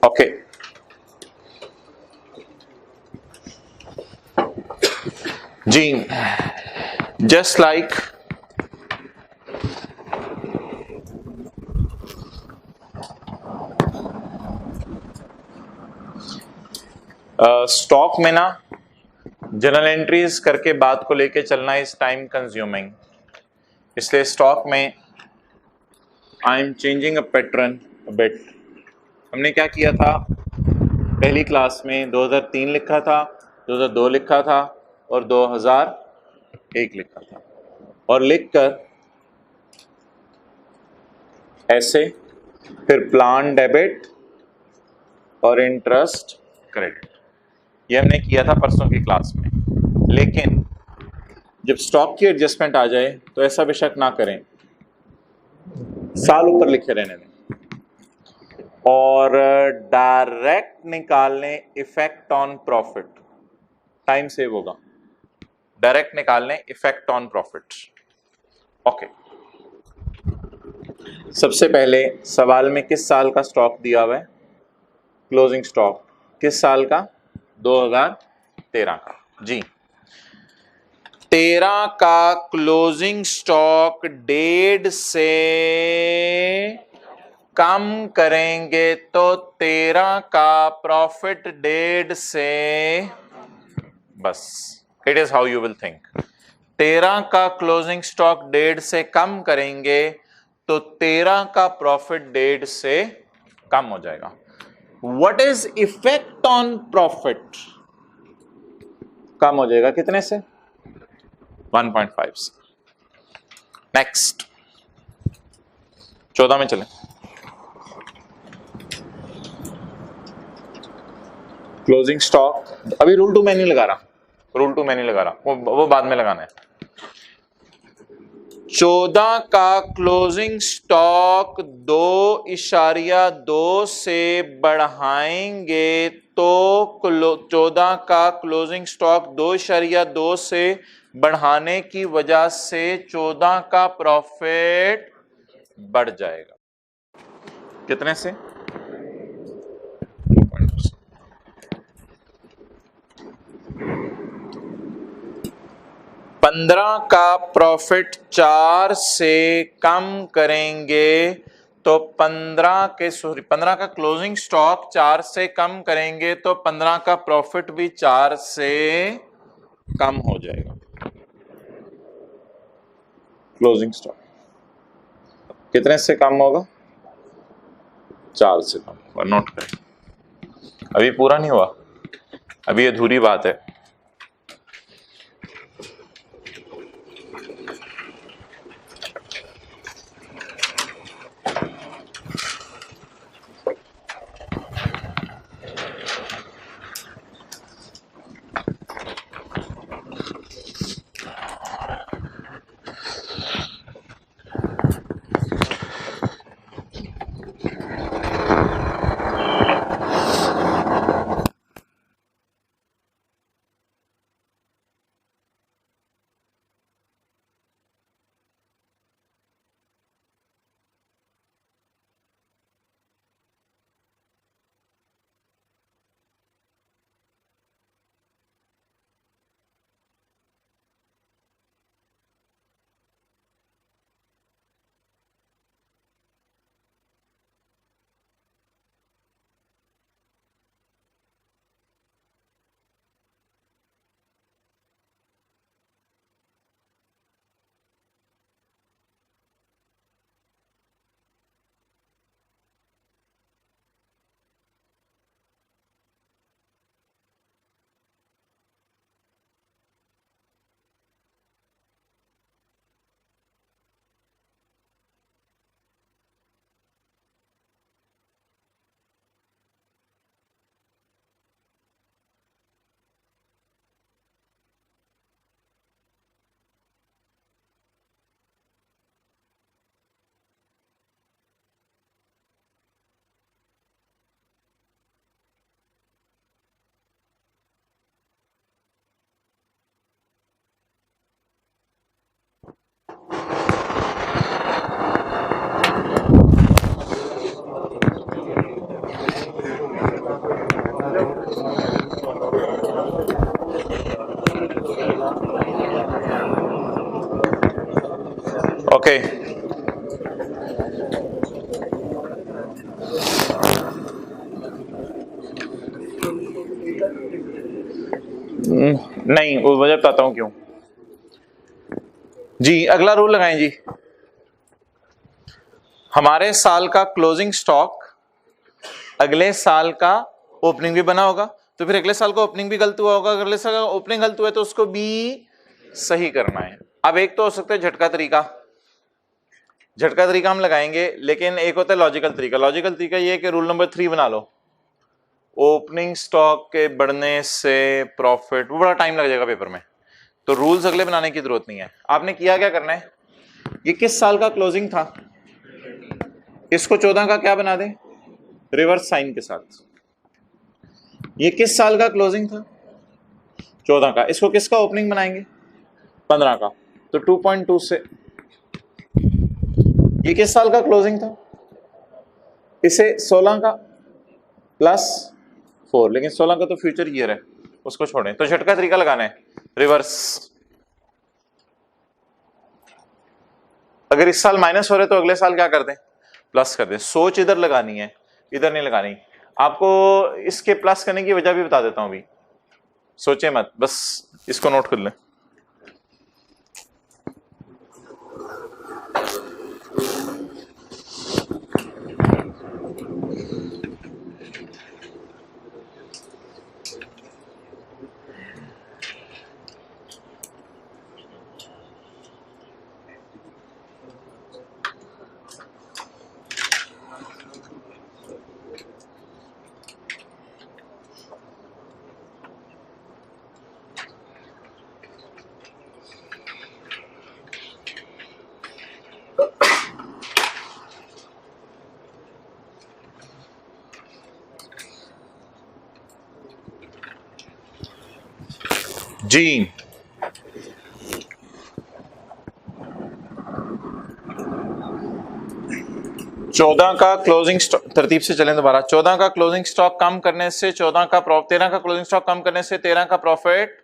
ओके, जी, जस्ट लाइक स्टॉक में ना जनरल एंट्रीज करके बात को लेके चलना इज टाइम कंज्यूमिंग, इसलिए स्टॉक में I am changing a pattern bit. हमने क्या किया था, पहली क्लास में 2003 लिखा था, 2002 लिखा था और 2001 लिखा था, और लिखकर ऐसे फिर प्लान डेबिट और इंटरेस्ट क्रेडिट, ये हमने किया था परसों की क्लास में। लेकिन जब स्टॉक की एडजस्टमेंट आ जाए तो ऐसा बेशक ना करें, साल ऊपर लिखे रहने दें और डायरेक्ट निकालने effect on profit, time save होगा। डायरेक्ट निकालने इफेक्ट ऑन प्रॉफिट। ओके, सबसे पहले सवाल में किस साल का स्टॉक दिया हुआ है, क्लोजिंग स्टॉक किस साल का, 2013 का। जी, 13 का क्लोजिंग स्टॉक 1.5 से कम करेंगे तो 13 का प्रॉफिट 1.5 से, बस it is how you will think. 13 का क्लोजिंग स्टॉक 1.5 से कम करेंगे तो 13 का प्रॉफिट 1.5 से कम हो जाएगा। What is effect on profit, कम हो जाएगा कितने से, 1.5 से। नेक्स्ट 14 में चले, क्लोजिंग स्टॉक, अभी रूल 2 में नहीं लगा रहा, रूल 2 में नहीं लगा रहा, वो बाद में लगाना है। 14 का क्लोजिंग स्टॉक 2.2 से बढ़ाएंगे तो 14 का क्लोजिंग स्टॉक 2.2 से बढ़ाने की वजह से 14 का प्रॉफिट बढ़ जाएगा कितने से, 15 का प्रॉफिट 4 से कम करेंगे तो 15 का क्लोजिंग स्टॉक 4 से कम करेंगे तो 15 का प्रॉफिट भी 4 से कम हो जाएगा। क्लोजिंग स्टॉक कितने से कम होगा, 4 से कम होगा। नोट करें, अभी पूरा नहीं हुआ, अभी अधूरी बात है। ओके नहीं, वो वजह बताता हूं क्यों। जी अगला रूल लगाएं जी। हमारे साल का क्लोजिंग स्टॉक अगले साल का ओपनिंग भी बना होगा, तो फिर अगले साल का ओपनिंग भी गलत हुआ होगा, अगले साल का ओपनिंग गलत हुआ है तो उसको भी सही करना है। अब एक तो हो सकता है झटका तरीका, झटका तरीका हम लगाएंगे, लेकिन एक होता है लॉजिकल तरीका। लॉजिकल तरीका ये है कि रूल नंबर 3 बना लो, ओपनिंग स्टॉक के बढ़ने से प्रॉफिट, वो बड़ा टाइम लग जाएगा पेपर में, तो रूल्स अगले बनाने की जरूरत नहीं है। आपने किया क्या करना है, ये किस साल का क्लोजिंग था, इसको 14 का क्या बना दें, रिवर्स साइन के साथ। ये किस साल का क्लोजिंग था, 14 का, इसको किसका ओपनिंग बनाएंगे, 15 का, तो 2.2 से। ये किस साल का क्लोजिंग था, इसे 16 का प्लस 4, लेकिन 16 का तो फ्यूचर ईयर है, उसको छोड़ें। तो झटका तरीका लगाना है, रिवर्स। अगर इस साल माइनस हो रहे तो अगले साल क्या कर दें, प्लस कर दें। सोच इधर लगानी है, इधर नहीं लगानी। आपको इसके प्लस करने की वजह भी बता देता हूं अभी, सोचे मत, बस इसको नोट कर लें। जी 14 का क्लोजिंग स्टॉक, तरतीब से चलें दोबारा। 14 का क्लोजिंग स्टॉक कम करने से 14 का 13 का क्लोजिंग स्टॉक कम करने से 13 का प्रॉफिट,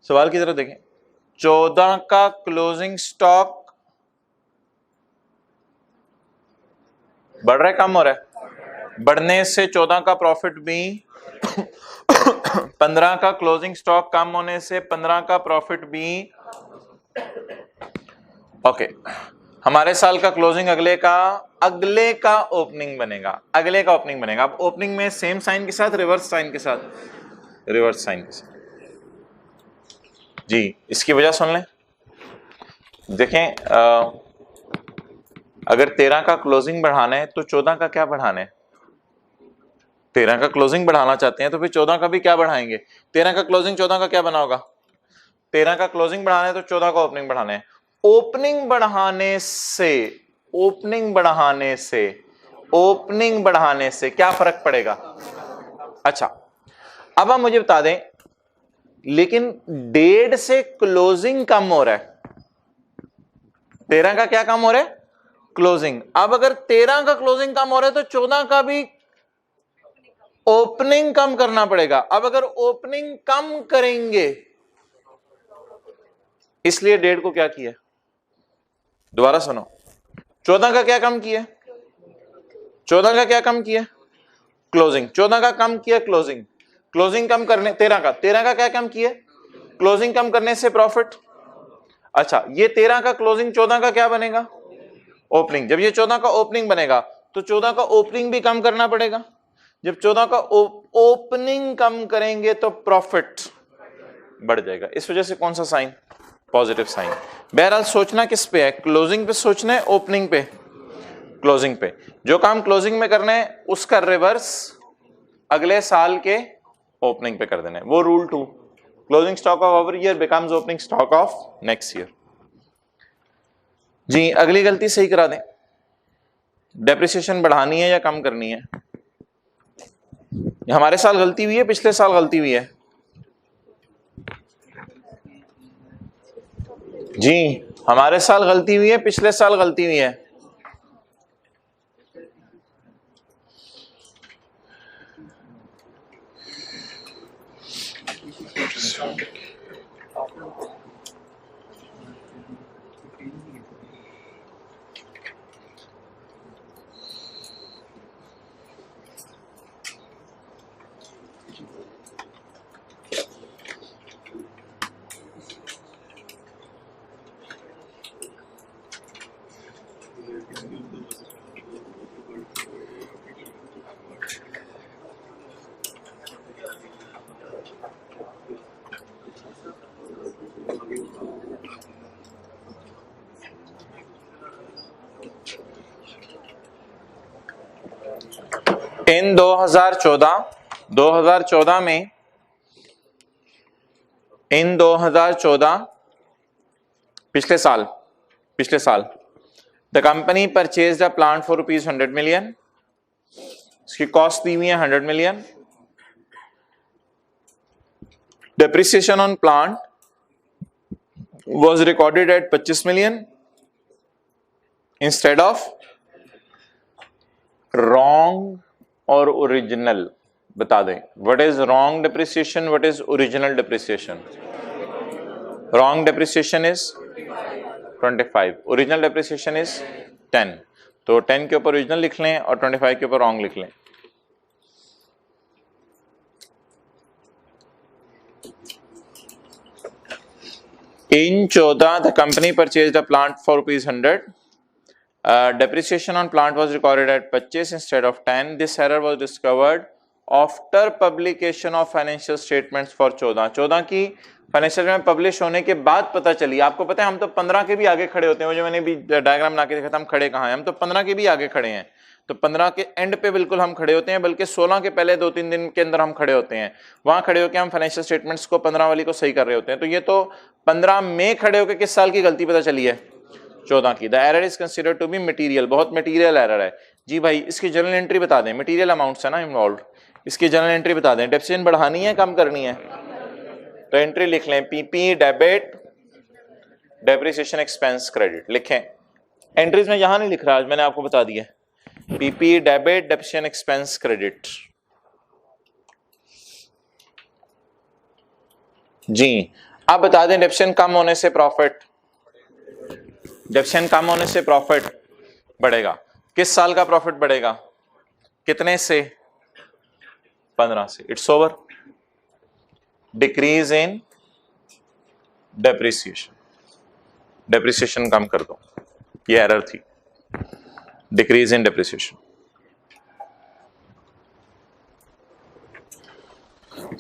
सवाल की तरफ देखें, 14 का क्लोजिंग स्टॉक बढ़ रहा है कम हो रहा है, बढ़ने से 14 का प्रॉफिट भी 15 का क्लोजिंग स्टॉक कम होने से 15 का प्रॉफिट भी। ओके हमारे साल का क्लोजिंग अगले का ओपनिंग बनेगा, अगले का ओपनिंग बनेगा। अब ओपनिंग में सेम साइन के साथ, रिवर्स साइन के साथ, रिवर्स साइन के साथ। जी इसकी वजह सुन लें, देखें अगर 13 का क्लोजिंग बढ़ाना है तो 14 का क्या बढ़ाना है, 13 का क्लोजिंग बढ़ाना चाहते हैं तो फिर 14 का भी क्या बढ़ाएंगे, 13 का क्लोजिंग 14 का क्या बना होगा, 13 का क्लोजिंग बढ़ाना है तो 14 का ओपनिंग बढ़ाना है। ओपनिंग बढ़ाने से, ओपनिंग बढ़ाने से, ओपनिंग बढ़ाने से क्या फर्क पड़ेगा। अच्छा अब आप मुझे बता दें, लेकिन डेढ़ से क्लोजिंग कम हो रहा है, 13 का क्या कम हो रहा है, क्लोजिंग। अब अगर 13 का क्लोजिंग कम हो रहा है तो 14 का भी ओपनिंग कम करना पड़ेगा। अब अगर ओपनिंग कम करेंगे, इसलिए डेढ़ को क्या किया, दोबारा सुनो, 14 का क्या कम किया, 14 का क्या कम किया, क्लोजिंग, 14 का कम किया क्लोजिंग, क्लोजिंग कम करने 13 का क्या कम किया, क्लोजिंग कम करने से प्रॉफिट। अच्छा ये 13 का क्लोजिंग 14 का क्या बनेगा, ओपनिंग। जब ये 14 का ओपनिंग बनेगा तो 14 का ओपनिंग भी कम करना पड़ेगा, जब 14 का ओपनिंग कम करेंगे तो प्रॉफिट बढ़ जाएगा। इस वजह से कौन सा साइन, पॉजिटिव साइन। बहरहाल सोचना किस पे है, क्लोजिंग पे सोचना है, ओपनिंग पे, क्लोजिंग पे। जो काम क्लोजिंग में करना है उसका रिवर्स अगले साल के ओपनिंग पे कर देना है। वो rule 2, closing stock of over year becomes opening stock of next year. जी अगली गलती सही करा दें, डेप्रिसिएशन बढ़ानी है या कम करनी है। हमारे साल गलती हुई है, पिछले साल गलती हुई है। जी हमारे साल गलती हुई है, पिछले साल गलती हुई है। इन 2014 में, इन 2014 पिछले साल the company purchased a plant for rupees 100 million, इसकी कॉस्ट दी हुई है 100 million. Depreciation on plant was recorded at 25 million instead of wrong और original। बता दें what is wrong depreciation, what is original depreciation? Wrong depreciation is 25, original depreciation is 10। तो 10 के ऊपर original लिख लें और 25 के ऊपर wrong लिख लें। In 14, the company purchased a plant for rupees 100. Depreciation on plant was recorded at 25 instead of 10. This error was discovered after publication of financial statements for 14 की फाइनेंशियल में पब्लिश होने के बाद पता चली। आपको पता है हम तो 15 के भी आगे खड़े होते हैं, जो मैंने भी डायग्राम बना के देखा था हम खड़े कहाँ हैं, हम तो 15 के भी आगे खड़े हैं। तो 15 के एंड पे बिल्कुल हम खड़े होते हैं, बल्कि 16 के पहले 2-3 दिन के अंदर हम खड़े होते हैं। वहां खड़े होकर हम फाइनेंशियल स्टेटमेंट्स को 15 वाली को सही कर रहे होते हैं। तो ये तो 15 में खड़े होकर किस साल की गलती पता चली है? 14 की। The error is considered to be material, बहुत मटीरियल एरर है जी भाई। इसकी जर्नल एंट्री बता दें, मटीरियल अमाउंट्स है ना इन्वॉल्व, इसकी जर्नल एंट्री बता दें। डेप्रिसिएशन बढ़ानी है कम करनी है? तो एंट्री लिख लें, PP debit depreciation expense credit लिखें। एंट्रीज में यहां नहीं लिख रहा, आज मैंने आपको बता दिया, PP debit depreciation expense credit. जी आप बता दें डेप्रिसिएशन कम होने से प्रॉफिट, डेप्रिसिएशन कम होने से प्रॉफिट बढ़ेगा। किस साल का प्रॉफिट बढ़ेगा? कितने से? 15 से। It's over. Decrease in depreciation, depreciation कम कर दो, ये एरर थी। Decrease in depreciation.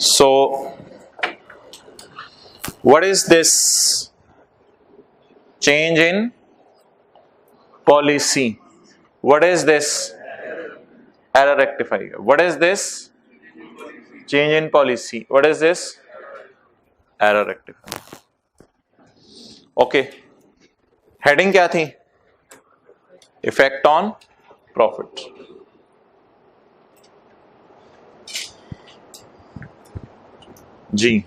So what is this? Change in policy. What is this? Error rectify. What is this? Change in policy. What is this? Error rectify. Okay, heading क्या थी? Effect on profit. जी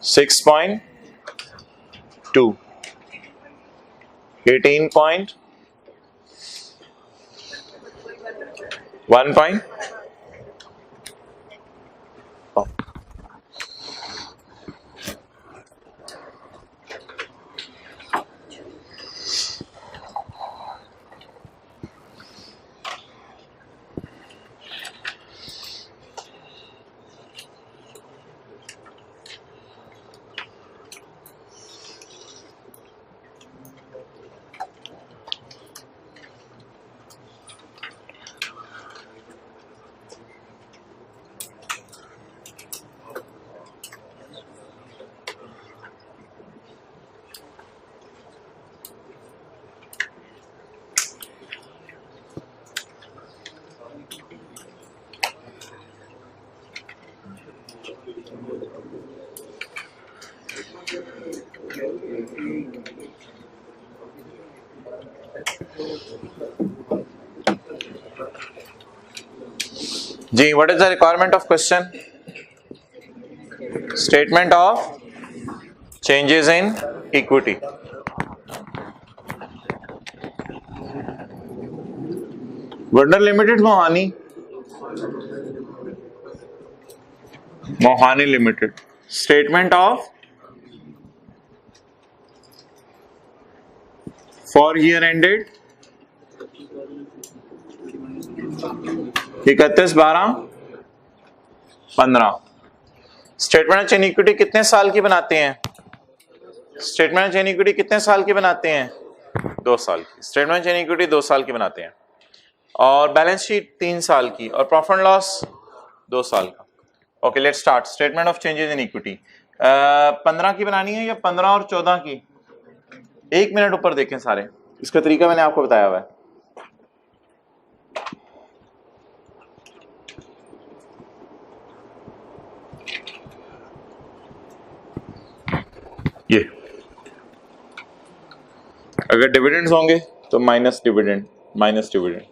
6.2, 18.1. जी what is the requirement of question? Statement of changes in equity. Warder limited Mohani, Mohani limited. Statement of for year ended 31/12/15। Statement of chain equity कितने साल की बनाते हैं? Statement of chain equity कितने साल की बनाते हैं? 2 साल की। स्टेटमेंट ऑफ चेन इक्विटी 2 साल की बनाते हैं, और बैलेंस शीट 3 साल की, और प्रॉफिट लॉस 2 साल का। Okay let's start. Statement of changes in equity 15 की बनानी है या 15 और 14 की? 1 मिनट ऊपर देखें सारे, इसका तरीका मैंने आपको बताया हुआ है। ये अगर डिविडेंड्स होंगे तो माइनस डिविडेंड माइनस डिविडेंड।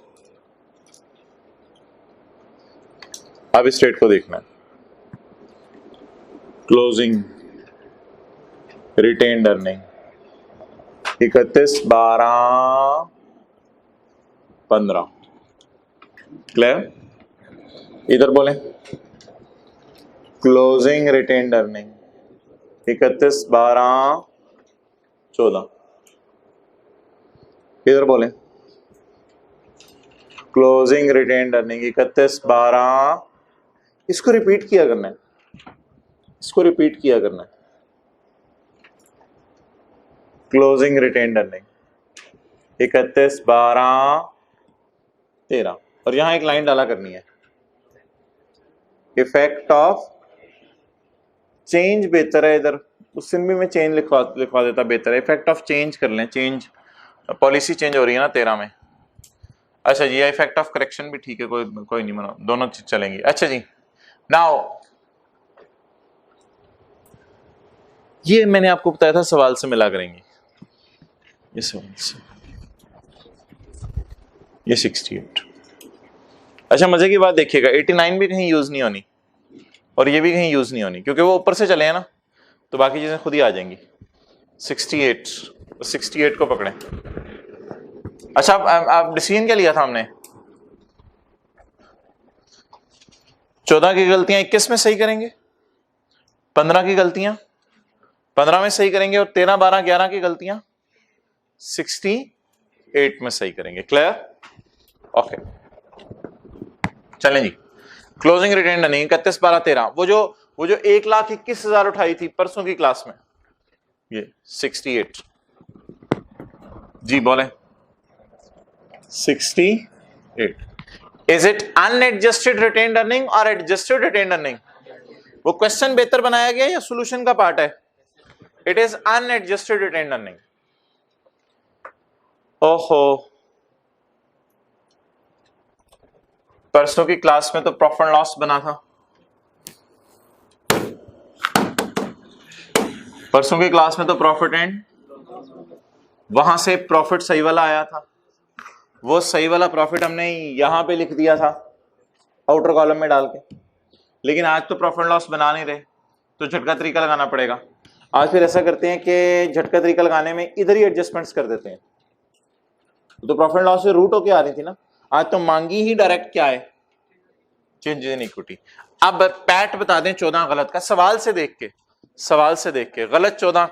अब इस स्टेट को देखना है, क्लोजिंग रिटेन्ड अर्निंग 31/12/15। क्लियर? इधर बोले क्लोजिंग रिटेन्ड अर्निंग 31/12/14। इधर बोले क्लोजिंग रिटेन्ड अर्निंग 31/12। इसको रिपीट किया करना है, इसको रिपीट किया करना है। क्लोजिंग रिटेन्ड अर्निंग 31/12/13 और यहां एक लाइन डाला करनी है, इफेक्ट ऑफ चेंज बेहतर है, इधर उस दिन भी मैं चेंज लिखवा देता बेहतर है। इफेक्ट ऑफ चेंज कर लें, चेंज पॉलिसी चेंज हो रही है ना 13 में। अच्छा जी, इफेक्ट ऑफ करेक्शन भी ठीक है, कोई नहीं मना, दोनों चीज चलेंगी। अच्छा जी, नाउ ये मैंने आपको बताया था सवाल से मिला करेंगे, ये सवाल से, ये 68। अच्छा मजे की बात देखिएगा, 89 भी कहीं यूज नहीं होनी और ये भी कहीं यूज नहीं होनी, क्योंकि वो ऊपर से चले हैं ना, तो बाकी चीजें खुद ही आ जाएंगी। 68 को पकड़ें। अच्छा आप डिसीजन क्या लिया था हमने? 14 की गलतियां 21 में सही करेंगे, 15 की गलतियां 15 में सही करेंगे और 13, 12, 11 की गलतियां 68 में सही करेंगे। क्लियर? ओके चलें जी। क्लोजिंग रिटेन्ड अर्निंग 31/12/13, वो जो 1,21,000 उठाई थी परसों की क्लास में, ये 68 जी बोले 68। Is it unadjusted retained earning और एडजस्टेड रिटेन्ड अर्निंग? वो क्वेश्चन बेहतर बनाया गया या सॉल्यूशन का पार्ट है? It is unadjusted retained earning. ओहो, परसों की क्लास में तो प्रॉफिट एंड लॉस बना था, परसों की क्लास में तो प्रॉफिट एंड, वहां से प्रॉफिट सही वाला आया था, वो सही वाला प्रॉफिट हमने यहां पे लिख दिया था आउटर कॉलम में डाल के। लेकिन आज तो प्रॉफिट लॉस बना नहीं रहे, तो झटका तरीका लगाना पड़ेगा। आज फिर ऐसा करते हैं कि झटका तरीका लगाने में इधर ही एडजस्टमेंट्स कर देते हैं। तो प्रॉफिट लॉस से रूट होके आ रही थी ना, आज तो मांगी ही डायरेक्ट क्या है, चेंज इन इक्विटी। अब पैट बता दें 14 गलत का, सवाल से देख के गलत 14,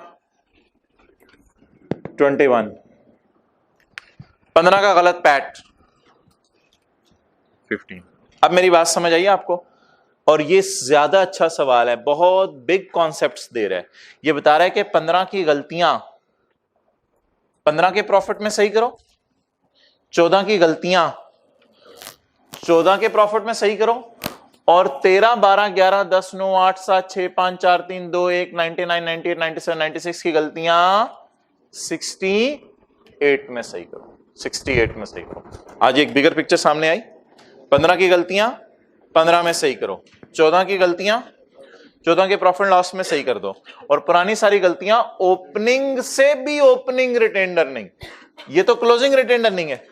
21, 15 का गलत पैट 15। अब मेरी बात समझ आई आपको? और ये ज्यादा अच्छा सवाल है, बहुत बिग कॉन्सेप्ट्स दे रहा है। ये बता रहा है कि 15 की गलतियां 15 के प्रॉफिट में सही करो, 14 की गलतियां 14 के प्रॉफिट में सही करो, और 13, 12, 11, 10, 9, 8, 7, 6, 5, 4, 3, 2, 1, 99, 98, 97, 96 की गलतियां 68 में सही करो, 68 में सही करो। आज एक बिगर पिक्चर सामने आई। 15 की गलतियां 15 में सही करो, 14 की गलतियां 14 के प्रॉफिट लॉस में सही कर दो, और पुरानी सारी गलतियां ओपनिंग से भी ओपनिंग रिटेन्ड अर्निंग। ये तो क्लोजिंग रिटेन्ड अर्निंग है,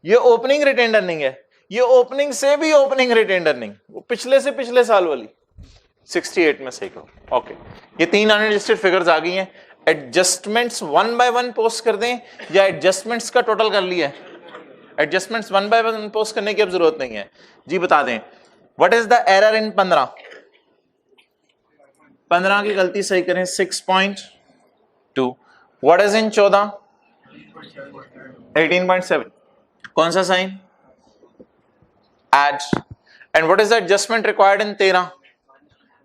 ये ओपनिंग रिटेन्ड अर्निंग है, ये ओपनिंग से भी ओपनिंग रिटेन्ड अर्निंग, वो पिछले से पिछले साल वाली 68 में सही करो। ओके, ये 3 अनएडजस्टेड फिगर्स आ गई हैं। एडजस्टमेंट्स 1 बाय 1 पोस्ट कर दें या एडजस्टमेंट्स का टोटल कर लिया है? एडजस्टमेंट्स 1 बाय 1 पोस्ट करने की अब जरूरत नहीं है जी। बता दें what is the error in 15 की गलती सही करें 6.2। What is in 14? 18.7। कौन सा sign? Add. And what is the adjustment required in 13?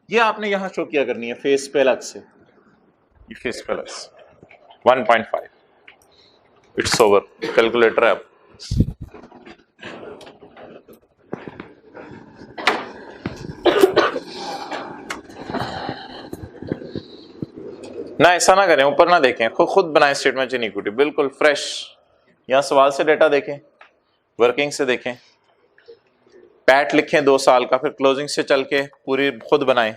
ये आपने यहां शो किया करनी है फेस पे अलग से, ये फेस पे अलग से 1.5। इट्स ओवर, कैलकुलेटर है अब। ना ऐसा ना करें, ऊपर ना देखें, खुद बनाए स्टेटमेंट इन इक्विटी, बिल्कुल फ्रेश। यहां सवाल से डेटा देखें, वर्किंग से देखें, पैट लिखें 2 साल का, फिर क्लोजिंग से चल के पूरी खुद बनाएं।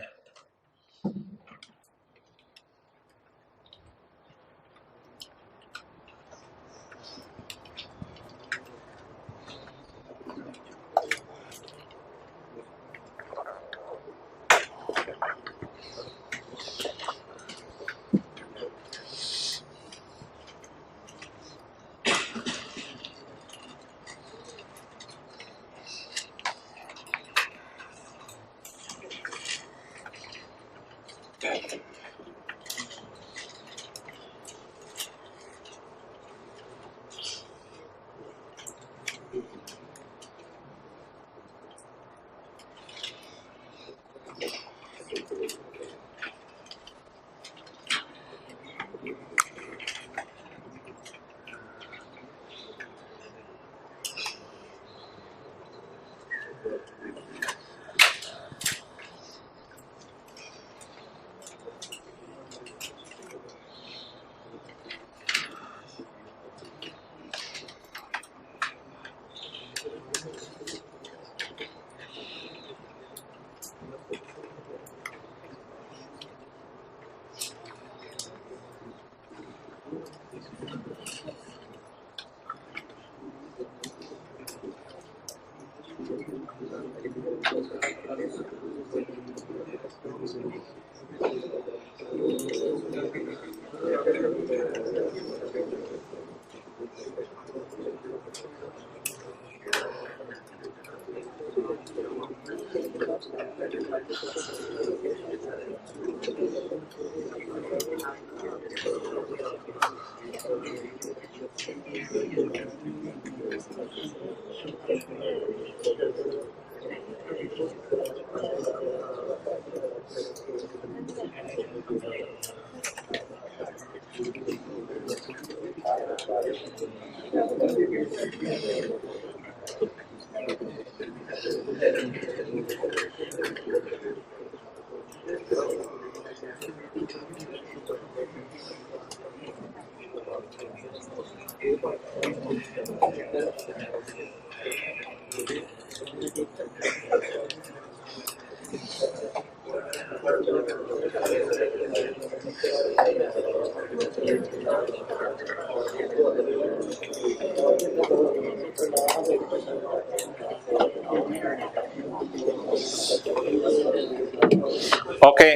ओके,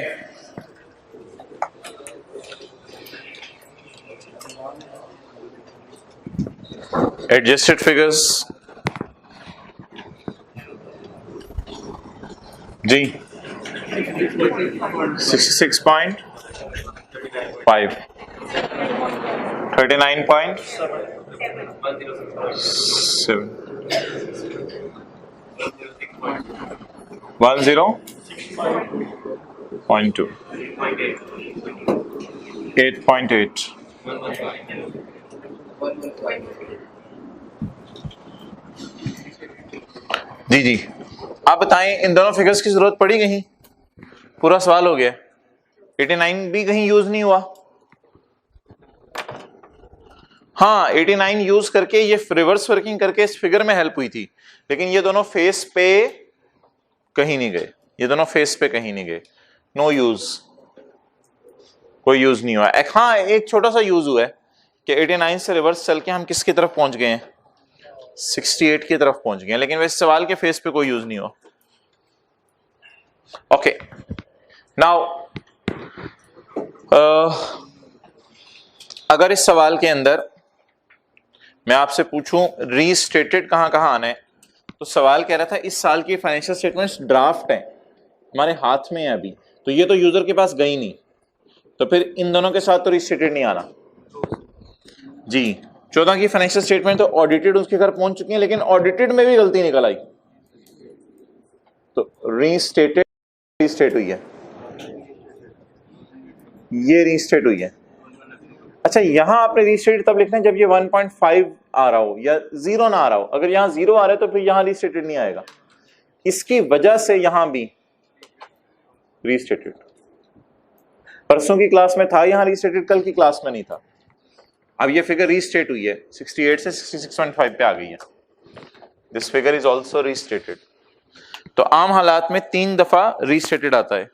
एडजस्टेड फिगर्स जी 66.5 39.7 10.2 8.8 जी जी। आप बताएं इन दोनों फिगर्स की जरूरत पड़ी कहीं? पूरा सवाल हो गया। 89 भी कहीं यूज नहीं हुआ? हाँ, 89 यूज करके ये रिवर्स वर्किंग करके इस फिगर में हेल्प हुई थी, लेकिन ये दोनों फेस पे कहीं नहीं गए, ये दोनों फेस पे कहीं नहीं गए। नो यूज, कोई यूज नहीं हुआ। हाँ, एक छोटा सा यूज हुआ है कि 89 से रिवर्स चल के हम किसकी तरफ पहुंच गए हैं? 68 की तरफ पहुंच गए, लेकिन वैसे सवाल के फेस पे कोई यूज नहीं हुआ। ओके, नाउ अगर इस सवाल के अंदर मैं आपसे पूछूं रीस्टेटेड कहां कहां आना है, तो सवाल कह रहा था इस साल की फाइनेंशियल स्टेटमेंट्स ड्राफ्ट है, हमारे हाथ में है अभी, तो ये तो यूजर के पास गई नहीं, तो फिर इन दोनों के साथ तो रीस्टेटेड नहीं आना जी। 14 की फाइनेंशियल स्टेटमेंट तो ऑडिटेड उसके घर पहुंच चुकी है, लेकिन ऑडिटेड में भी गलती निकल आई, तो रीस्टेटेड रीस्टेट हुई है, ये रीस्टेट हुई है। अच्छा, यहां आपने रीस्टेटेड तब लिखना है जब ये 1.5 आ रहा हो या 0 ना आ रहा हो। अगर यहां 0 आ रहा है तो फिर यहां रीस्टेटेड नहीं आएगा, इसकी वजह से यहां भी रीस्टेटेड। परसों की क्लास में था यहां रीस्टेटेड, कल की क्लास में नहीं था। अब ये फिगर रीस्टेट हुई है, 68 से 66.5 पे आ गई है। This figure is also restated. तो आम हालात में 3 दफा रीस्टेटेड आता है।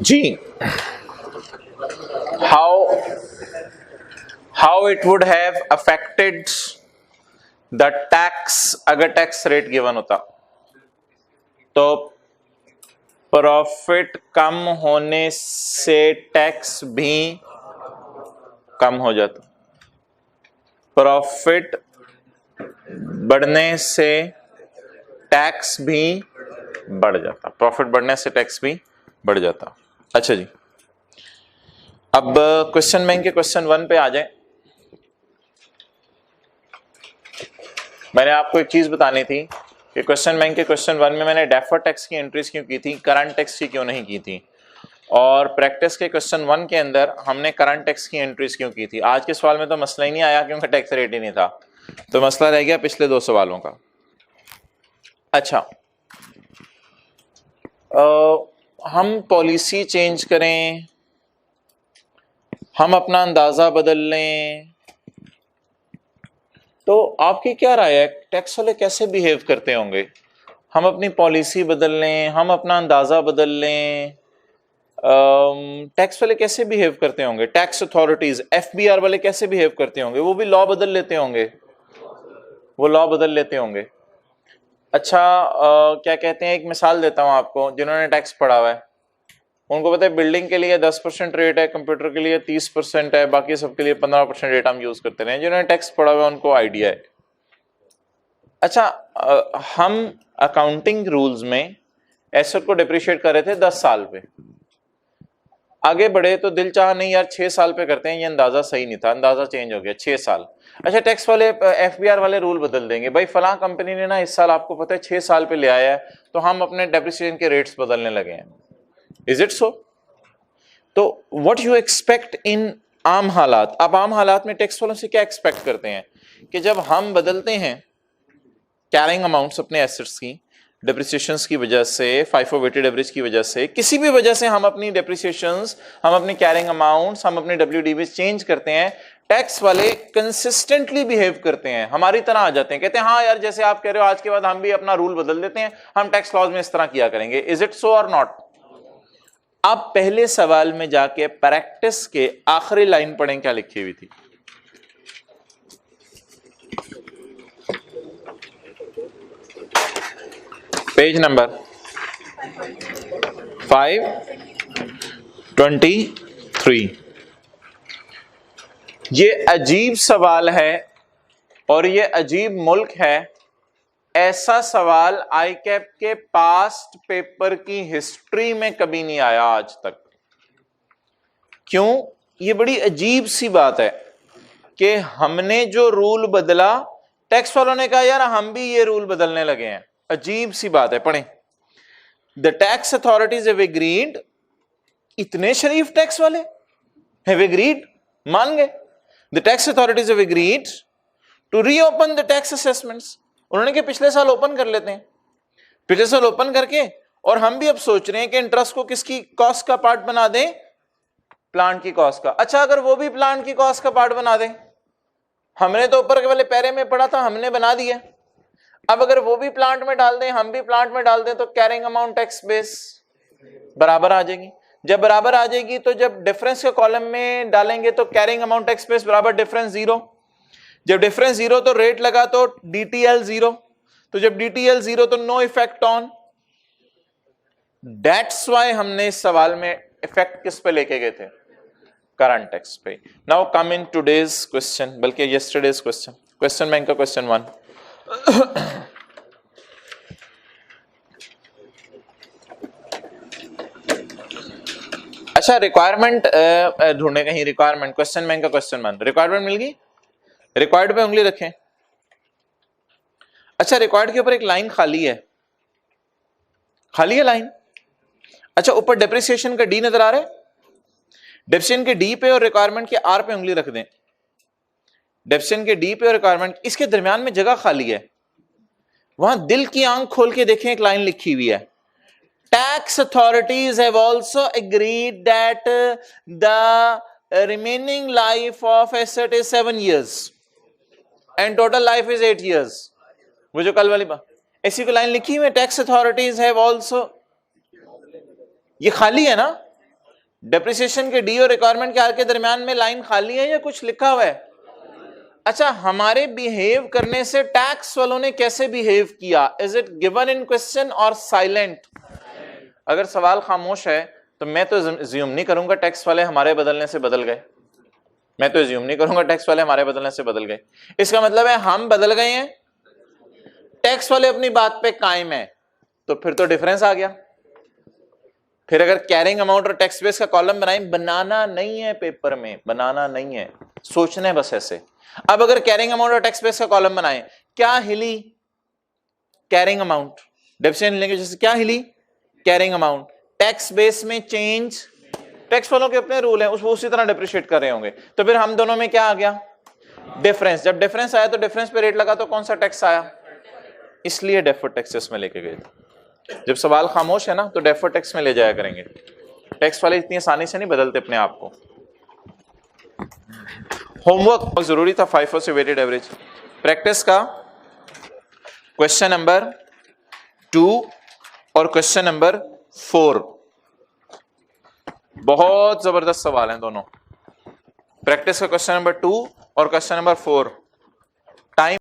जी, how it would have affected the tax, अगर टैक्स रेट गिवन होता तो प्रॉफिट कम होने से टैक्स भी कम हो जाता, प्रॉफिट बढ़ने से टैक्स भी बढ़ जाता, प्रॉफिट बढ़ने से टैक्स भी बढ़ जाता। अच्छा जी, अब क्वेश्चन बैंक के क्वेश्चन 1 पे आ जाए। मैंने आपको एक चीज बतानी थी कि क्वेश्चन बैंक के क्वेश्चन 1 में मैंने डेफर्ड टैक्स की एंट्रीज क्यों की थी, करंट टैक्स की क्यों नहीं की थी, और प्रैक्टिस के क्वेश्चन 1 के अंदर हमने करंट टैक्स की एंट्रीज क्यों की थी। आज के सवाल में तो मसला ही नहीं आया क्योंकि टैक्स रेट ही नहीं था, तो मसला रह गया पिछले 2 सवालों का। अच्छा, हम पॉलिसी चेंज करें, हम अपना अंदाजा बदल लें, तो आपकी क्या राय है, टैक्स वाले कैसे बिहेव करते होंगे? हम अपनी पॉलिसी बदल लें, हम अपना अंदाजा बदल लें, टैक्स वाले कैसे बिहेव करते होंगे? टैक्स अथॉरिटीज, एफबीआर वाले कैसे बिहेव करते होंगे? वो भी लॉ बदल लेते होंगे, वो लॉ बदल लेते होंगे। अच्छा, क्या कहते हैं, एक मिसाल देता हूं आपको, जिन्होंने टैक्स पढ़ा हुआ है उनको पता है बिल्डिंग के लिए 10% रेट है, कंप्यूटर के लिए 30% है, बाकी सबके लिए 15% रेट हम यूज करते रहे। जिन्होंने टैक्स पढ़ा हुआ है उनको आइडिया है। अच्छा, हम अकाउंटिंग रूल्स में एसेट को डिप्रिशिएट कर रहे थे 10 साल पे, आगे बढ़े तो दिल चाह नहीं यार 6 साल पे करते हैं, ये अंदाजा सही नहीं था, अंदाजा चेंज हो गया 6 साल। अच्छा, टैक्स वाले एफबीआर वाले रूल बदल देंगे, भाई फलां कंपनी ने ना इस साल आपको पता है 6 साल पे ले आया है, तो हम अपने डेप्रिसिएशन के रेट्स बदलने लगे हैं। Is it so? तो व्हाट यू एक्सपेक्ट इन आम हालात, आप आम हालात में टैक्स वालों से क्या एक्सपेक्ट करते हैं कि जब हम बदलते हैं कैरिंग अमाउंट्स अपने एसेट्स की डेप्रिसिएशंस की वजह से, FIFO वेटेड एवरेज की वजह से, किसी भी वजह से हम अपनी डेप्रिसिएशंस, हम अपनी कैरिंग अमाउंट्स, हम अपने WDV चेंज करते हैं, टैक्स वाले कंसिस्टेंटली बिहेव करते हैं, हमारी तरह आ जाते हैं, कहते हैं हाँ यार जैसे आप कह रहे हो आज के बाद हम भी अपना रूल बदल देते हैं, हम टैक्स लॉज में इस तरह किया करेंगे। इज इट सो और नॉट? आप पहले सवाल में जाके प्रैक्टिस के आखिरी लाइन पढ़ें, क्या लिखी हुई थी? Page number 523। ये अजीब सवाल है और ये अजीब मुल्क है, ऐसा सवाल आईकैप के पास्ट पेपर की हिस्ट्री में कभी नहीं आया आज तक। क्यों? ये बड़ी अजीब सी बात है कि हमने जो रूल बदला, टैक्स वालों ने कहा यार हम भी ये रूल बदलने लगे हैं। अजीब सी बात है, पढ़ें। The tax authorities have agreed, इतने शरीफ टैक्स वाले हैव एग्रीड, मान गए। The tax authorities have agreed to reopen the tax assessments, उन्होंने कि पिछले साल ओपन कर लेते हैं, पिछले साल ओपन करके, और हम भी अब सोच रहे हैं कि इंटरेस्ट को किसकी कॉस्ट का पार्ट बना दें, प्लांट की कॉस्ट का। अच्छा, अगर वो भी प्लांट की कॉस्ट का पार्ट बना दें, हमने तो ऊपर के वाले पैरे में पढ़ा था, हमने बना दिया, अब अगर वो भी प्लांट में डाल दें, हम भी प्लांट में डाल दें, तो कैरिंग अमाउंट टैक्स बेस बराबर आ जाएगी। जब बराबर आ जाएगी तो जब डिफरेंस के कॉलम में डालेंगे तो कैरिंग अमाउंट टैक्स बेस बराबर डिफरेंस 0, जब डिफरेंस 0 तो रेट लगा तो DTL 0, तो जब DTL 0 तो no effect on. That's why हमने इस सवाल में इफेक्ट किस पे लेके गए थे? करंट टैक्स पे। Now come in today's question, बल्कि यस्टरडेज क्वेश्चन, क्वेश्चन बैंक का क्वेश्चन 1। अच्छा, रिक्वायरमेंट ढूंढे कहीं, रिक्वायरमेंट, क्वेश्चन बैंक का क्वेश्चन 1, रिक्वायरमेंट मिल गई, रिक्वायर्ड पे उंगली रखें। अच्छा, रिक्वायर्ड के ऊपर एक लाइन खाली है, खाली है लाइन। अच्छा, ऊपर डेप्रिसिएशन का D नजर आ रहा है, डेप्रिसिएशन के D पे और रिक्वायरमेंट के R पे उंगली रख दें। डेप्रिसिएशन के D पे और रिक्वायरमेंट, इसके दरमियान में जगह खाली है, वहां दिल की आंख खोल के देखें, एक लाइन लिखी हुई है, tax authorities have also agreed that the remaining life of asset is 7 years and total life is 8 years। वो जो कल वाली बात, ऐसी कोई लाइन लिखी हुई है, टैक्स अथॉरिटीज हैव आल्सो, ये खाली है ना, डेप्रिसिएशन के डी और रिक्वायरमेंट के आर के दरमियान में लाइन खाली है या कुछ लिखा हुआ है? अच्छा, हमारे बिहेव करने से टैक्स वालों ने कैसे बिहेव किया? Is it given in question और साइलेंट? अगर सवाल खामोश है तो मैं तो ज्यूम नहीं करूंगा टैक्स वाले हमारे बदलने से बदल गए। मैं तो ज्यूम नहीं करूंगा टैक्स वाले हमारे बदलने से बदल गए। इसका मतलब है हम बदल गए हैं, टैक्स वाले अपनी बात पे कायम है, तो फिर तो डिफरेंस आ गया। फिर अगर कैरिंग अमाउंट और टैक्स बेस का कॉलम बनाएं, बनाना नहीं है पेपर में, बनाना नहीं है, सोचना है बस ऐसे। अब अगर कैरिंग अमाउंट और टैक्स बेस का कॉलम बनाएं, क्या हिली? Carrying amount. डेप्रिसिएशन लेंगे जैसे क्या हिली? Carrying amount. टैक्स बेस में चेंज, टैक्स वालों के अपने रूल हैं, उसको उसी तरह डिप्रिशिएट कर रहे होंगे। तो फिर हम दोनों में क्या आ गया? डिफरेंस। जब डिफरेंस आया तो डिफरेंस पे रेट लगा तो कौन सा टैक्स आया? इसलिए डेफर्ड टैक्सेस में लेके गए थे। जब सवाल खामोश है ना तो डेफर्ड टैक्स में ले जाया करेंगे। टैक्स वाले इतनी आसानी से नहीं बदलते अपने आप को। होमवर्क बहुत जरूरी था 5 से वेटेड एवरेज। प्रैक्टिस का क्वेश्चन नंबर 2 और क्वेश्चन नंबर 4 बहुत जबरदस्त सवाल हैं दोनों। प्रैक्टिस का क्वेश्चन नंबर 2 और क्वेश्चन नंबर 4। टाइम